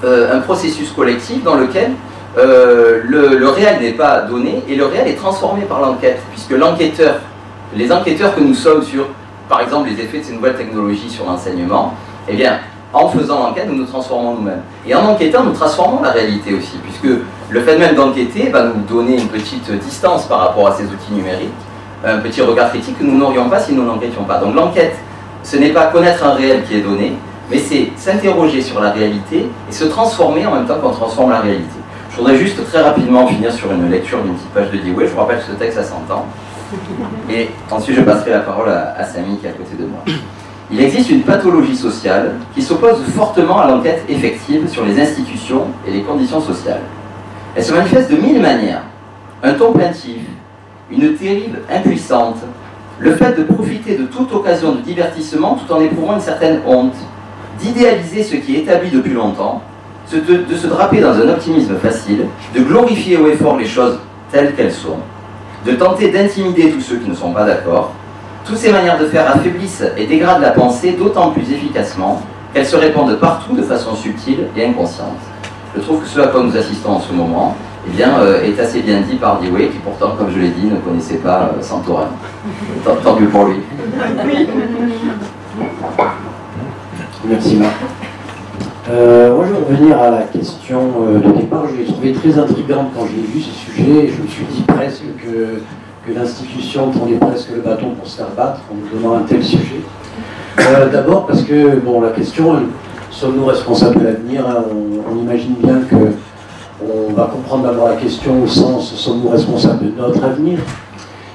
un processus collectif dans lequel le réel n'est pas donné et le réel est transformé par l'enquête, puisque les enquêteurs que nous sommes sur, par exemple, les effets de ces nouvelles technologies sur l'enseignement, eh bien, en faisant l'enquête, nous nous transformons nous-mêmes. Et en enquêtant, nous transformons la réalité aussi, puisque le fait même d'enquêter va nous donner une petite distance par rapport à ces outils numériques, un petit regard critique que nous n'aurions pas si nous n'enquêtions pas. Donc l'enquête, ce n'est pas connaître un réel qui est donné, mais c'est s'interroger sur la réalité et se transformer en même temps qu'on transforme la réalité. Je voudrais juste très rapidement finir sur une lecture d'une petite page de Dewey. Je vous rappelle que ce texte a 100 ans. Et ensuite, je passerai la parole à Samy qui est à côté de moi. Il existe une pathologie sociale qui s'oppose fortement à l'enquête effective sur les institutions et les conditions sociales. Elle se manifeste de 1000 manières. Un ton plaintif, une terrible impuissante, le fait de profiter de toute occasion de divertissement tout en éprouvant une certaine honte, d'idéaliser ce qui est établi depuis longtemps, de se draper dans un optimisme facile, de glorifier haut et fort les choses telles qu'elles sont, de tenter d'intimider tous ceux qui ne sont pas d'accord. Toutes ces manières de faire affaiblissent et dégradent la pensée d'autant plus efficacement qu'elles se répandent partout de façon subtile et inconsciente. Je trouve que ce à quoi nous assistons en ce moment eh bien, est assez bien dit par Dewey, qui pourtant, comme je l'ai dit, ne connaissait pas Santorin. Tant mieux pour lui. Merci Marc. Moi je vais revenir à la question de départ. Je l'ai trouvé très intrigante quand j'ai vu ce sujet. Je me suis dit presque que l'institution tendait presque le bâton pour se faire battre en nous donnant un tel sujet. D'abord parce que bon, la question, sommes-nous responsables de l'avenir? On imagine bien que on va comprendre d'abord la question au sens sommes-nous responsables de notre avenir?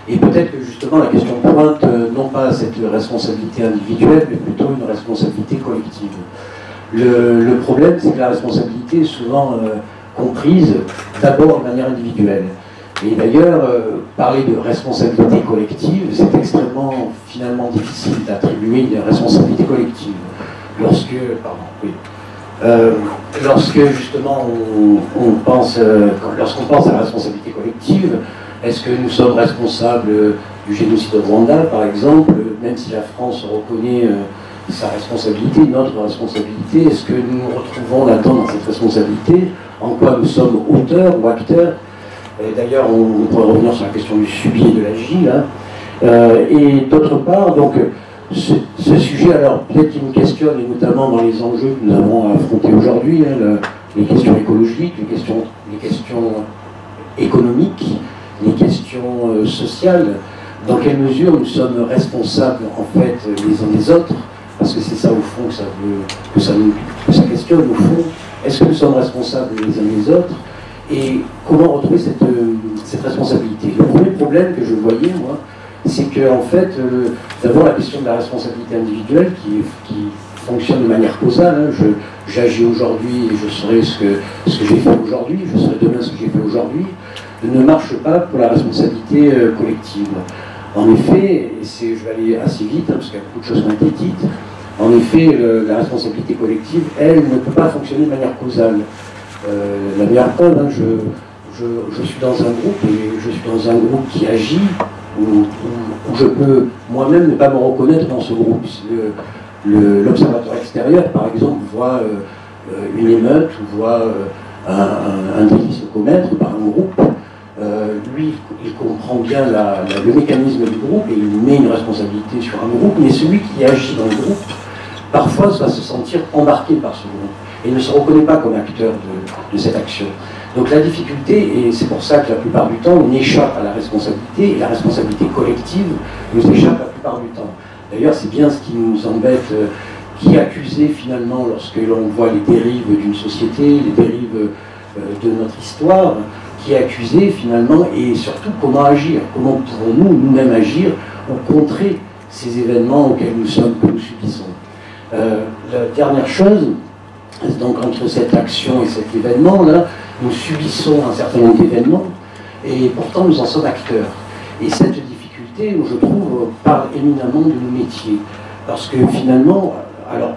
Et peut-être que justement la question pointe non pas cette responsabilité individuelle, mais plutôt une responsabilité collective. Le problème, c'est que la responsabilité est souvent comprise d'abord de manière individuelle. Et d'ailleurs, parler de responsabilité collective, c'est extrêmement finalement difficile d'attribuer une responsabilité collective. Lorsque justement lorsqu'on pense à la responsabilité collective, est-ce que nous sommes responsables du génocide au Rwanda, par exemple, même si la France reconnaît sa responsabilité, notre responsabilité, est-ce que nous nous retrouvons là-dedans dans cette responsabilité? En quoi nous sommes auteurs ou acteurs? D'ailleurs, on pourrait revenir sur la question du subi et de l'agi, là. Et d'autre part, donc, ce sujet, alors peut-être qu'il nous questionne, et notamment dans les enjeux que nous avons à affronter aujourd'hui, hein, les questions écologiques, les questions économiques, les questions sociales, dans quelle mesure nous sommes responsables en fait les uns des autres, parce que c'est ça au fond que ça questionne au fond. Est-ce que nous sommes responsables les uns des autres? Et comment retrouver cette responsabilité? Le premier problème que je voyais, moi, c'est que en fait, d'abord la question de la responsabilité individuelle qui fonctionne de manière causale. Hein, j'agis aujourd'hui et je serai ce que j'ai fait aujourd'hui, je serai demain ce que j'ai fait aujourd'hui, ne marche pas pour la responsabilité collective. En effet, je vais aller assez vite, hein, parce qu'il y a beaucoup de choses qui ont été dites, en effet, la responsabilité collective, elle, ne peut pas fonctionner de manière causale. La meilleure preuve, hein, je suis dans un groupe, et je suis dans un groupe qui agit, où je peux moi-même ne pas me reconnaître dans ce groupe. L'observateur extérieur, par exemple, voit une émeute, ou voit un délit se commettre par un groupe. Lui, il comprend bien le mécanisme du groupe et il met une responsabilité sur un groupe, mais celui qui agit dans le groupe, parfois, va se sentir embarqué par ce groupe et ne se reconnaît pas comme acteur de cette action. Donc la difficulté, et c'est pour ça que la plupart du temps, on échappe à la responsabilité, et la responsabilité collective nous échappe la plupart du temps. D'ailleurs, c'est bien ce qui nous embête, qui accusait finalement, lorsque l'on voit les dérives d'une société, les dérives de notre histoire, qui est accusé finalement, et surtout comment agir, comment pouvons-nous nous-mêmes agir pour contrer ces événements que nous subissons. La dernière chose, donc entre cette action et cet événement-là, nous subissons un certain nombre d'événements, et pourtant nous en sommes acteurs. Et cette difficulté, je trouve, parle éminemment de nos métiers. Parce que finalement, alors,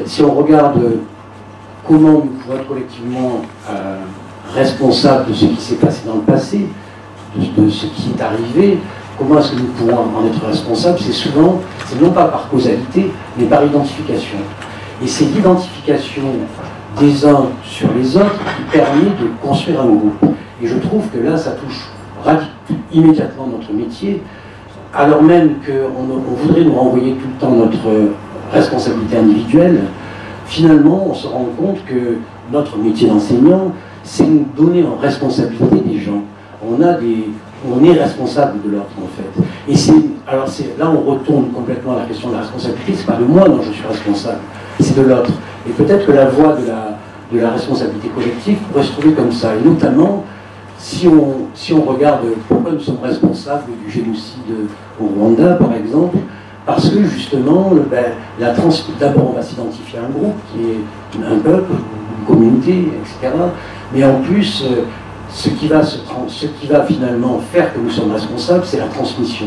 si on regarde comment nous pouvons être collectivement responsables de ce qui s'est passé dans le passé, de ce qui est arrivé, comment est-ce que nous pouvons en être responsables? C'est non pas par causalité, mais par identification. Et c'est l'identification des uns sur les autres qui permet de construire un groupe. Et je trouve que là, ça touche immédiatement notre métier, alors même qu'on voudrait nous renvoyer tout le temps notre responsabilité individuelle. Finalement, on se rend compte que notre métier d'enseignant, c'est nous donner en responsabilité des gens. On est responsable de l'autre, en fait. Et là, on retourne complètement à la question de la responsabilité. C'est pas de moi dont je suis responsable, c'est de l'autre. Et peut-être que la voie de la responsabilité collective pourrait se trouver comme ça. Et notamment, si on regarde pourquoi nous sommes responsables du génocide au Rwanda, par exemple, parce que justement, d'abord on va s'identifier à un groupe qui est un peuple, une communauté, etc. Mais en plus, ce qui va finalement faire que nous sommes responsables, c'est la transmission.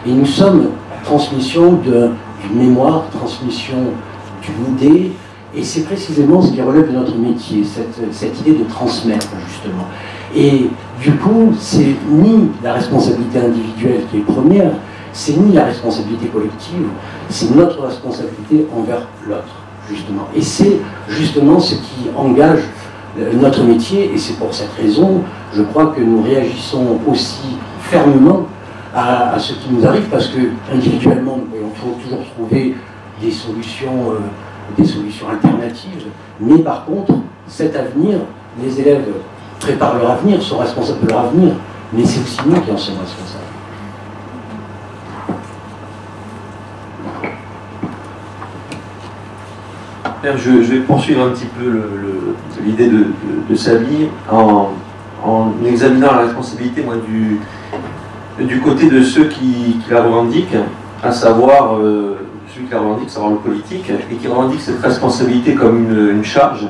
Et nous sommes transmission d'une mémoire, transmission d'une idée, et c'est précisément ce qui relève de notre métier, cette idée de transmettre, justement. Et du coup, c'est ni la responsabilité individuelle qui est première, c'est ni la responsabilité collective, c'est notre responsabilité envers l'autre, justement. Et c'est justement ce qui engage notre métier, et c'est pour cette raison, je crois que nous réagissons aussi fermement à ce qui nous arrive, parce que individuellement, nous pouvons toujours trouver des solutions alternatives, mais par contre, cet avenir, les élèves préparent leur avenir, sont responsables de leur avenir, mais c'est aussi nous qui en sommes responsables. Je vais poursuivre un petit peu l'idée de Samy en examinant la responsabilité, moi, du côté de ceux qui la revendiquent, à savoir celui qui la revendique, savoir le politique, et qui revendique cette responsabilité comme une charge.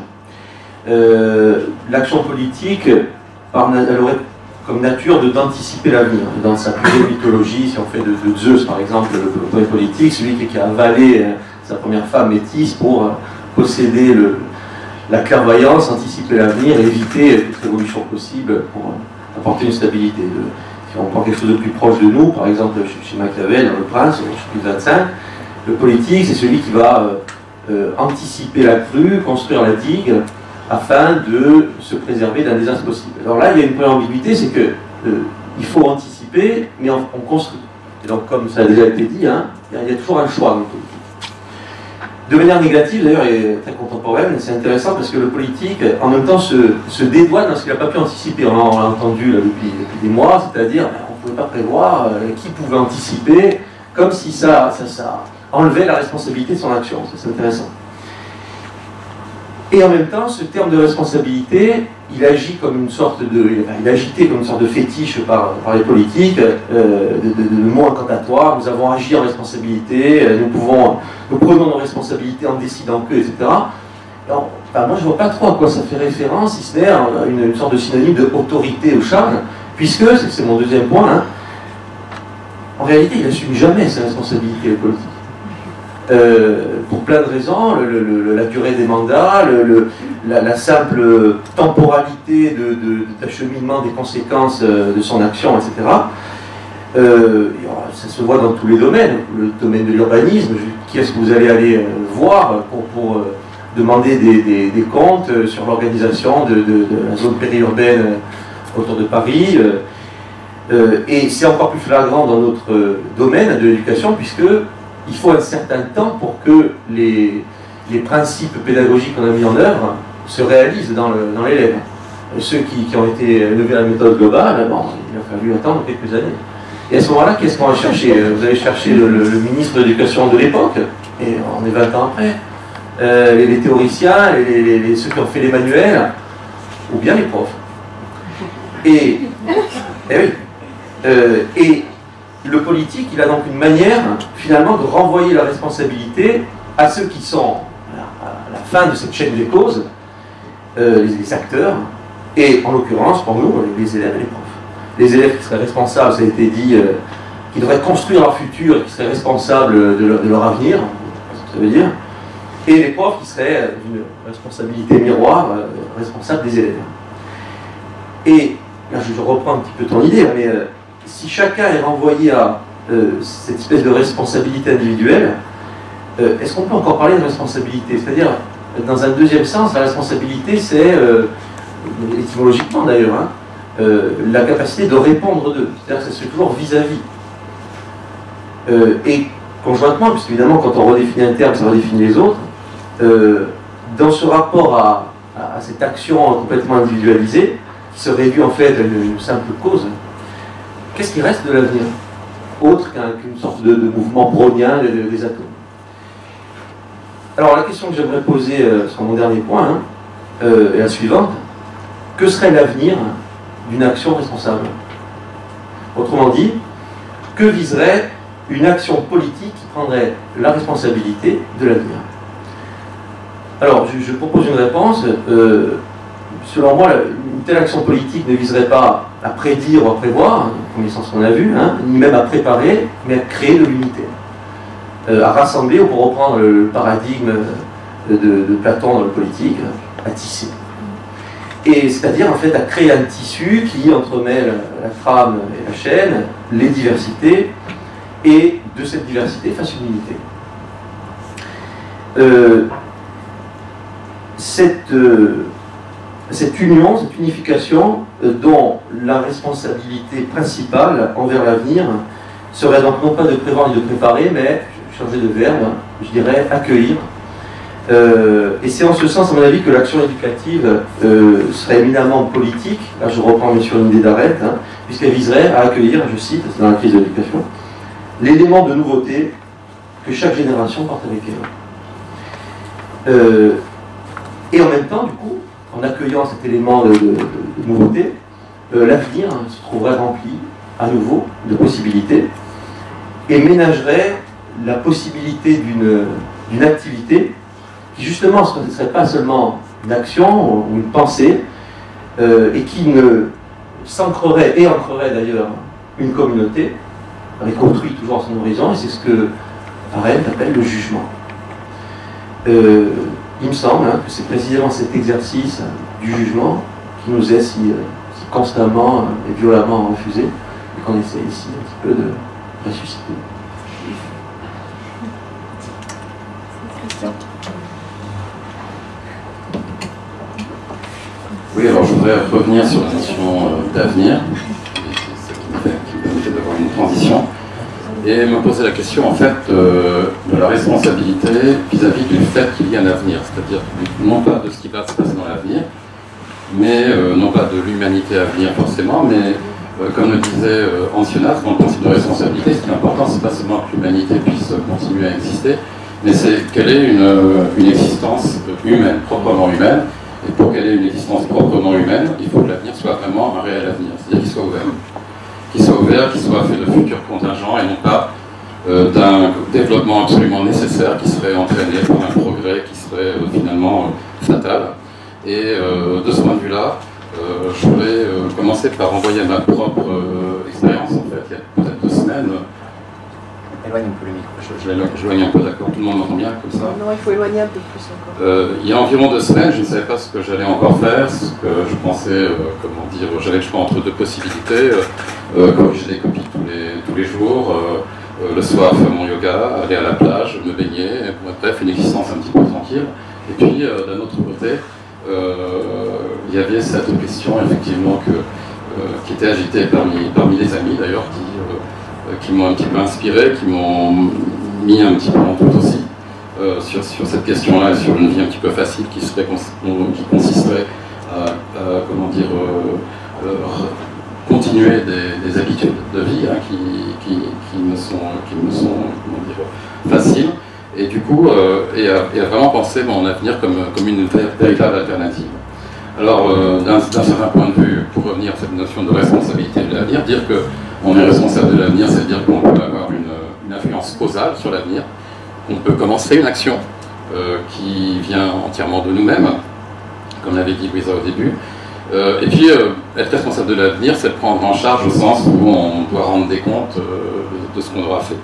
L'action politique, elle aurait comme nature d'anticiper l'avenir. Dans sa plus vieille mythologie, si on fait de Zeus par exemple, le poète politique, celui qui a avalé sa première femme métisse pour posséder la clairvoyance, anticiper l'avenir, éviter toute révolution possible pour apporter une stabilité. Si on prend quelque chose de plus proche de nous, par exemple chez Machiavel, dans Le Prince, chapitre 25, le politique, c'est celui qui va anticiper la crue, construire la digue, afin de se préserver d'un désastre possible. Alors là, il y a une première ambiguïté, c'est que il faut anticiper, mais on construit. Et donc, comme ça a déjà été dit, hein, il y a toujours un choix dans le politique. De manière négative, d'ailleurs, et très contemporaine, c'est intéressant parce que le politique, en même temps, se dédouane dans ce qu'il n'a pas pu anticiper. On l'a entendu là, depuis des mois, c'est-à-dire on ne pouvait pas prévoir qui pouvait anticiper, comme si ça enlevait la responsabilité de son action. C'est intéressant. Et en même temps, ce terme de responsabilité, il agit comme une sorte il est agité comme une sorte de fétiche par les politiques, de mots incantatoires. Nous avons agi en responsabilité, nous prenons nos responsabilités en décidant que, etc. Alors, moi, je ne vois pas trop à quoi ça fait référence, si ce n'est une sorte de synonyme de autorité ou charge, puisque, c'est mon deuxième point, hein, en réalité, il n'assume jamais ses responsabilités politiques. Pour plein de raisons, la durée des mandats, la simple temporalité d'acheminement des conséquences de son action, etc. Ça se voit dans tous les domaines. Le domaine de l'urbanisme, qui est-ce que vous allez aller voir pour demander des comptes sur l'organisation de la zone périurbaine autour de Paris. Et c'est encore plus flagrant dans notre domaine de l'éducation, puisque il faut un certain temps pour que les principes pédagogiques qu'on a mis en œuvre se réalisent dans l'élève. Ceux qui ont été élevés à la méthode globale, bon, il a fallu attendre quelques années. Et à ce moment-là, qu'est-ce qu'on va chercher? Vous allez chercher le ministre de l'Éducation de l'époque, et on est 20 ans après, les théoriciens, ceux qui ont fait les manuels, ou bien les profs. Et le politique, il a donc une manière, finalement, de renvoyer la responsabilité à ceux qui sont à la fin de cette chaîne des causes, les acteurs, et en l'occurrence, pour nous, les élèves et les profs. Les élèves qui seraient responsables, ça a été dit, qui devraient construire leur futur, qui seraient responsables de leur avenir, c'est ce que ça veut dire, et les profs qui seraient d'une responsabilité miroir, responsables des élèves. Et là, je reprends un petit peu ton idée, mais si chacun est renvoyé à cette espèce de responsabilité individuelle, est-ce qu'on peut encore parler de responsabilité? C'est-à-dire, dans un deuxième sens, la responsabilité, c'est, étymologiquement d'ailleurs, hein, la capacité de répondre d'eux. C'est-à-dire que ça se fait toujours vis-à-vis. Et conjointement, puisque évidemment, quand on redéfinit un terme, ça redéfinit les autres, dans ce rapport à cette action complètement individualisée, qui se réduit en fait à une simple cause, qu'est-ce qui reste de l'avenir? Autre qu'une sorte de mouvement brownien des atomes. Alors la question que j'aimerais poser sur mon dernier point est la suivante. Que serait l'avenir d'une action responsable? Autrement dit, que viserait une action politique qui prendrait la responsabilité de l'avenir? Alors je propose une réponse. Selon moi, une telle action politique ne viserait pas à prédire ou à prévoir, dans le premier sens qu'on a vu, hein, ni même à préparer, mais à créer de l'unité. À rassembler, ou pour reprendre le paradigme de Platon dans le politique, à tisser. Et c'est-à-dire en fait à créer un tissu qui entremêle la trame et la chaîne, les diversités, et de cette diversité fasse une unité. Cette union, cette unification dont la responsabilité principale envers l'avenir serait donc non pas de prévoir ni de préparer, mais, changer de verbe, je dirais accueillir. Et c'est en ce sens, à mon avis, que l'action éducative serait éminemment politique. Là, je reprends bien sûr une idée d'Arendt, hein, puisqu'elle viserait à accueillir, je cite, c'est dans la crise de l'éducation, l'élément de nouveauté que chaque génération porte avec elle. Et en même temps, du coup, en accueillant cet élément de nouveauté, l'avenir se trouverait rempli à nouveau de possibilités et ménagerait la possibilité d'une activité qui justement ne serait pas seulement une action ou une pensée et qui s'ancrerait et ancrerait d'ailleurs une communauté avec autrui toujours à son horizon, et c'est ce que Arendt appelle le jugement. Il me semble que c'est précisément cet exercice du jugement qui nous est si constamment et violemment refusé, et qu'on essaie ici un petit peu de ressusciter. Oui, alors je voudrais revenir sur la notion d'avenir, ce qui me permettait d'avoir une transition, et me poser la question en fait de la responsabilité vis-à-vis du fait qu'il y ait un avenir, c'est-à-dire non pas de ce qui va se passer dans l'avenir, mais non pas de l'humanité à venir forcément, mais comme le disait Ancionas, dans le principe de responsabilité, ce qui est important, c'est pas seulement que l'humanité puisse continuer à exister, mais c'est qu'elle ait une existence humaine, proprement humaine. Et pour qu'elle ait une existence proprement humaine, il faut que l'avenir soit vraiment un réel avenir, c'est-à-dire qu'il soit ouvert. Qu'il soit ouvert, qu'il soit fait de futurs contingents et non pas d'un développement absolument nécessaire qui serait entraîné par un progrès qui serait finalement fatal. Et de ce point de vue-là, je voudrais commencer par renvoyer ma propre expérience, en fait, il y a peut-être 2 semaines. Éloigne un peu le micro. Je l'éloigne un peu, d'accord, tout le monde m'entend bien comme ça. Non, il faut éloigner un peu plus encore. Il y a environ 2 semaines, je ne savais pas ce que j'allais encore faire, ce que je pensais, comment dire, j'avais le choix entre 2 possibilités, corriger des copies tous les jours, le soir faire mon yoga, aller à la plage, me baigner, bref, une existence un petit peu tranquille. Et puis, d'un autre côté, il y avait cette question, effectivement, qui était agitée parmi les amis, d'ailleurs, qui m'ont un petit peu inspiré, qui m'ont mis un petit peu en doute aussi sur cette question-là, et sur une vie un petit peu facile qui consisterait à comment dire, continuer des habitudes de vie hein, qui me sont comment dire, faciles, et du coup, et à vraiment penser mon avenir comme une véritable alternative. Alors, d'un certain point de vue, pour revenir à cette notion de responsabilité de l'avenir, dire qu'on est responsable de l'avenir, c'est dire qu'on peut avoir une influence causale sur l'avenir, qu'on peut commencer une action qui vient entièrement de nous-mêmes, comme l'avait dit Louisa au début, et puis être responsable de l'avenir, c'est le prendre en charge au sens où on doit rendre des comptes de ce qu'on aura fait.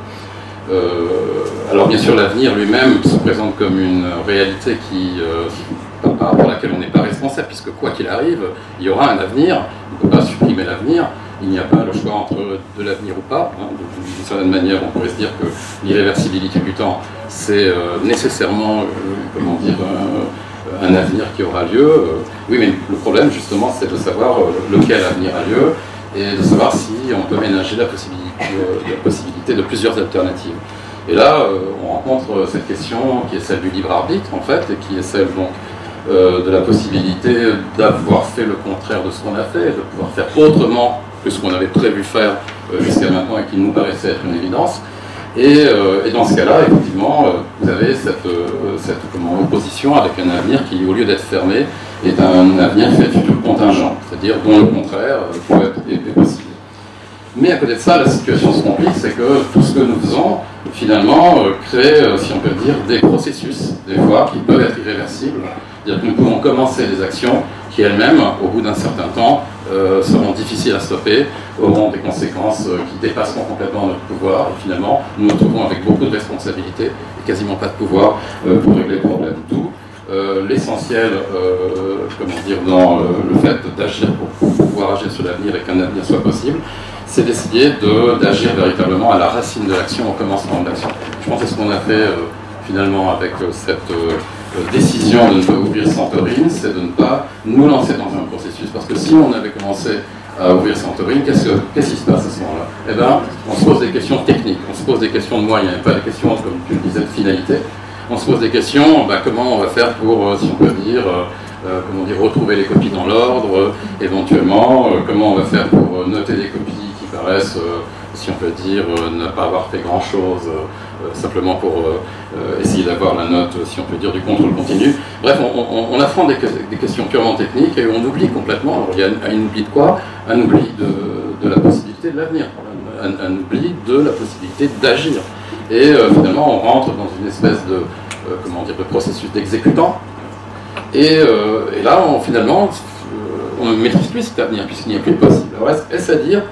Alors bien sûr, l'avenir lui-même se présente comme une réalité par rapport à laquelle on n'est pas responsable, puisque quoi qu'il arrive, il y aura un avenir, on ne peut pas supprimer l'avenir, il n'y a pas le choix entre de l'avenir ou pas. Hein. D'une certaine manière, on pourrait se dire que l'irréversibilité du temps, c'est nécessairement, comment dire, un avenir qui aura lieu. Oui, mais le problème, justement, c'est de savoir lequel avenir a lieu et de savoir si on peut ménager la possibilité de plusieurs alternatives. Et là, on rencontre cette question qui est celle du libre arbitre, en fait, et qui est celle donc de la possibilité d'avoir fait le contraire de ce qu'on a fait, de pouvoir faire autrement que ce qu'on avait prévu faire jusqu'à maintenant et qui nous paraissait être une évidence. Et dans ce cas-là, effectivement, vous avez cette opposition avec un avenir qui, au lieu d'être fermé, est un avenir fait de futurs contingents, c'est-à-dire dont le contraire est possible. Mais à côté de ça, la situation se complique, c'est que tout ce que nous faisons, finalement, crée, si on peut dire, des processus, des fois, qui peuvent être irréversibles. C'est-à-dire que nous pouvons commencer des actions qui elles-mêmes, au bout d'un certain temps, seront difficiles à stopper, auront des conséquences qui dépasseront complètement notre pouvoir, et finalement, nous nous trouvons avec beaucoup de responsabilités et quasiment pas de pouvoir pour régler le problème. D'où l'essentiel, comment dire, dans le fait d'agir pour pouvoir agir sur l'avenir et qu'un avenir soit possible, c'est d'essayer d'agir véritablement à la racine de l'action, au commencement de l'action. Je pense que c'est ce qu'on a fait finalement avec cette décision de ne pas ouvrir Santorini, c'est de ne pas nous lancer dans un processus. Parce que si on avait commencé à ouvrir Santorini, qu'est-ce qui se passe à ce moment-là? Eh bien, on se pose des questions techniques, on se pose des questions de moyens, pas des questions, comme tu le disais, de finalité. On se pose des questions, comment on va faire pour, si on peut dire, comment dire, retrouver les copies dans l'ordre, éventuellement, comment on va faire pour noter des copies qui paraissent, si on peut dire, ne pas avoir fait grand-chose, simplement pour essayer d'avoir la note, si on peut dire, du contrôle continu. Bref, on affronte des questions purement techniques et on oublie complètement, alors il y a un oubli de quoi? Un oubli de la possibilité de l'avenir, un oubli de la possibilité d'agir. Et finalement, on rentre dans une espèce de, comment dire, de processus d'exécutant. Et là, finalement, on ne maîtrise plus cet avenir, puisqu'il n'y est plus possible. Alors, est-ce à dire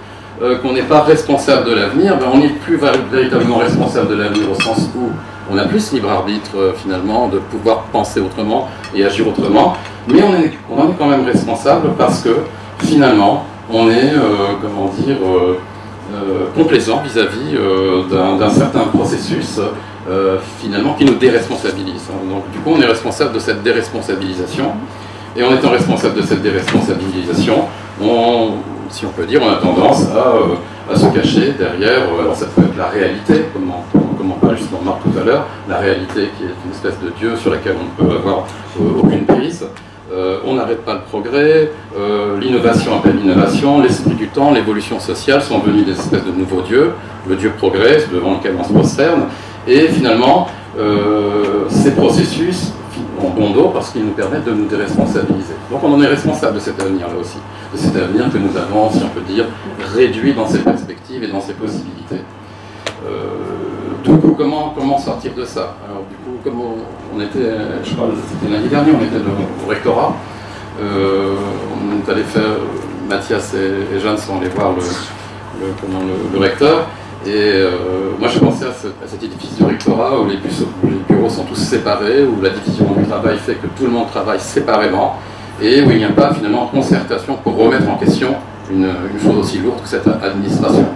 qu'on n'est pas responsable de l'avenir? On n'est plus véritablement responsable de l'avenir au sens où on a plus libre arbitre, finalement, de pouvoir penser autrement et agir autrement. Mais on en est quand même responsable parce que, finalement, on est, comment dire, complaisant vis-à-vis d'un certain processus finalement qui nous déresponsabilise. Donc du coup on est responsable de cette déresponsabilisation et en étant responsable de cette déresponsabilisation, si on peut dire, on a tendance à se cacher derrière, alors ça peut être la réalité, comme on parlait justement Marc tout à l'heure, la réalité qui est une espèce de Dieu sur laquelle on ne peut avoir aucune prise. On n'arrête pas le progrès, l'innovation appelle l'innovation, l'esprit du temps, l'évolution sociale sont devenus des espèces de nouveaux dieux, le Dieu progresse devant lequel on se prosterne, et finalement ces processus ont bon dos parce qu'ils nous permettent de nous déresponsabiliser. Donc on en est responsable de cet avenir-là aussi, de cet avenir que nous avons, si on peut dire, réduit dans ses perspectives et dans ses possibilités. Du coup, comment sortir de ça? Alors, du coup, comme on était, je crois, c'était lundi dernier, on était au rectorat. On est allé faire, Mathias et Jeanne sont allés voir le recteur. Et moi, j'ai pensé à cet édifice du rectorat où les bureaux sont tous séparés, où la division du travail fait que tout le monde travaille séparément, et où il n'y a pas finalement de concertation pour remettre en question une chose aussi lourde que cette administration.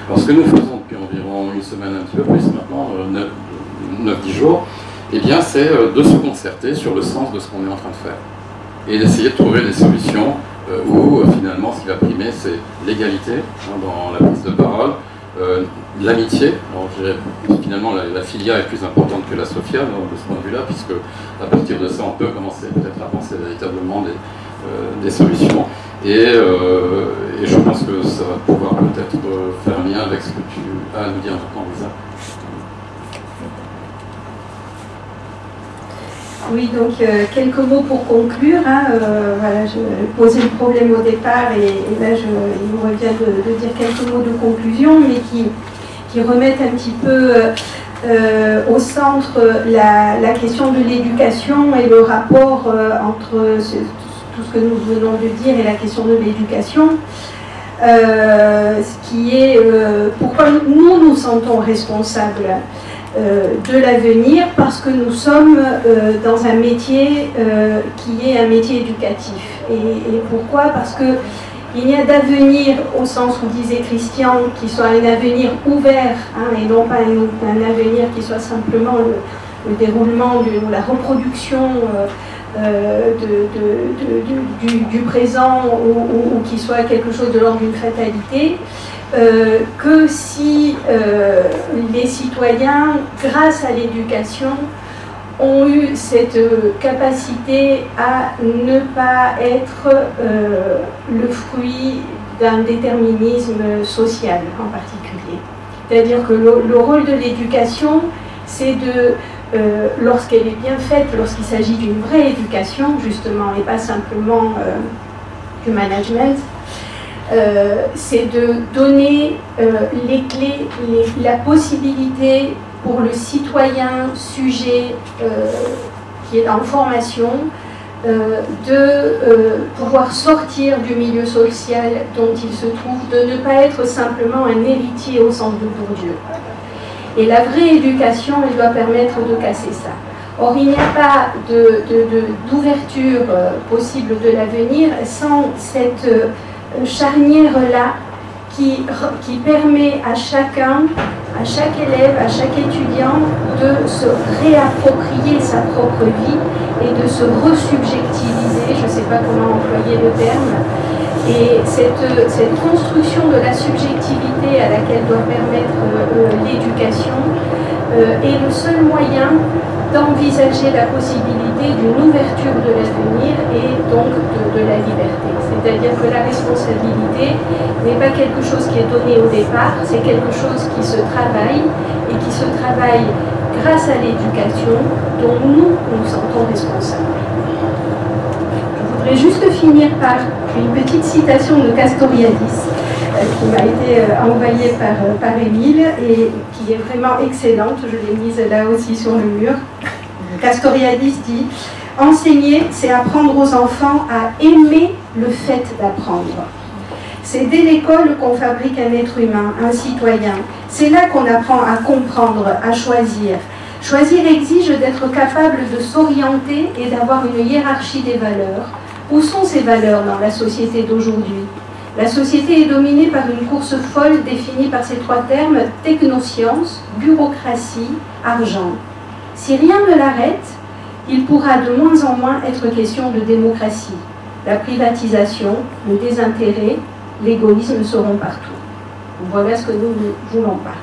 Alors, ce que nous faisons depuis environ une semaine, un petit peu plus maintenant, 9-10 jours, eh bien, c'est de se concerter sur le sens de ce qu'on est en train de faire. Et d'essayer de trouver des solutions où, finalement, ce qui va primer, c'est l'égalité dans la prise de parole, l'amitié. Alors, je dirais, finalement, la filia est plus importante que la sophia, de ce point de vue-là, puisque à partir de ça, on peut commencer peut-être à penser véritablement des solutions. Et je pense que ça va pouvoir peut-être faire un lien avec ce que tu as à nous dire maintenant, Lisa. Oui, donc quelques mots pour conclure. Voilà, je posais le problème au départ et là il me revient de dire quelques mots de conclusion, mais qui remettent un petit peu au centre la question de l'éducation et le rapport entre tout ce que nous venons de dire et la question de l'éducation. Ce qui est pourquoi nous nous sentons responsables de l'avenir, parce que nous sommes dans un métier qui est un métier éducatif. Et pourquoi? Parce que Il n'y a d'avenir, au sens où disait Christian, qui soit un avenir ouvert, hein, et non pas un avenir qui soit simplement le déroulement ou la reproduction du présent, ou qui soit quelque chose de l'ordre d'une fatalité, que si les citoyens, grâce à l'éducation, ont eu cette capacité à ne pas être le fruit d'un déterminisme social en particulier. C'est-à-dire que le rôle de l'éducation, c'est de, lorsqu'elle est bien faite, lorsqu'il s'agit d'une vraie éducation, justement, et pas simplement du management, c'est de donner les clés, la possibilité pour le citoyen sujet qui est en formation de pouvoir sortir du milieu social dont il se trouve, de ne pas être simplement un héritier au sens de Bourdieu. Et la vraie éducation, elle doit permettre de casser ça. Or, il n'y a pas d'ouverture possible de l'avenir sans cette charnière-là qui permet à chacun, à chaque élève, à chaque étudiant de se réapproprier sa propre vie et de se resubjectiviser, je ne sais pas comment employer le terme, et cette construction de la subjectivité à laquelle doit permettre l'éducation est le seul moyen d'envisager la possibilité d'une ouverture de l'avenir et donc de la liberté. C'est-à-dire que la responsabilité n'est pas quelque chose qui est donné au départ, c'est quelque chose qui se travaille et qui se travaille grâce à l'éducation dont nous nous sentons responsables. Je voudrais juste finir par une petite citation de Castoriadis qui m'a été envoyée par Émile et qui est vraiment excellente, je l'ai mise là aussi sur le mur. Castoriadis dit « Enseigner, c'est apprendre aux enfants à aimer le fait d'apprendre. C'est dès l'école qu'on fabrique un être humain, un citoyen. C'est là qu'on apprend à comprendre, à choisir. Choisir exige d'être capable de s'orienter et d'avoir une hiérarchie des valeurs. Où sont ces valeurs dans la société d'aujourd'hui ? La société est dominée par une course folle définie par ces trois termes, technosciences, bureaucratie, argent. Si rien ne l'arrête, il pourra de moins en moins être question de démocratie. La privatisation, le désintérêt, l'égoïsme seront partout. Voilà ce que nous ne voulons pas.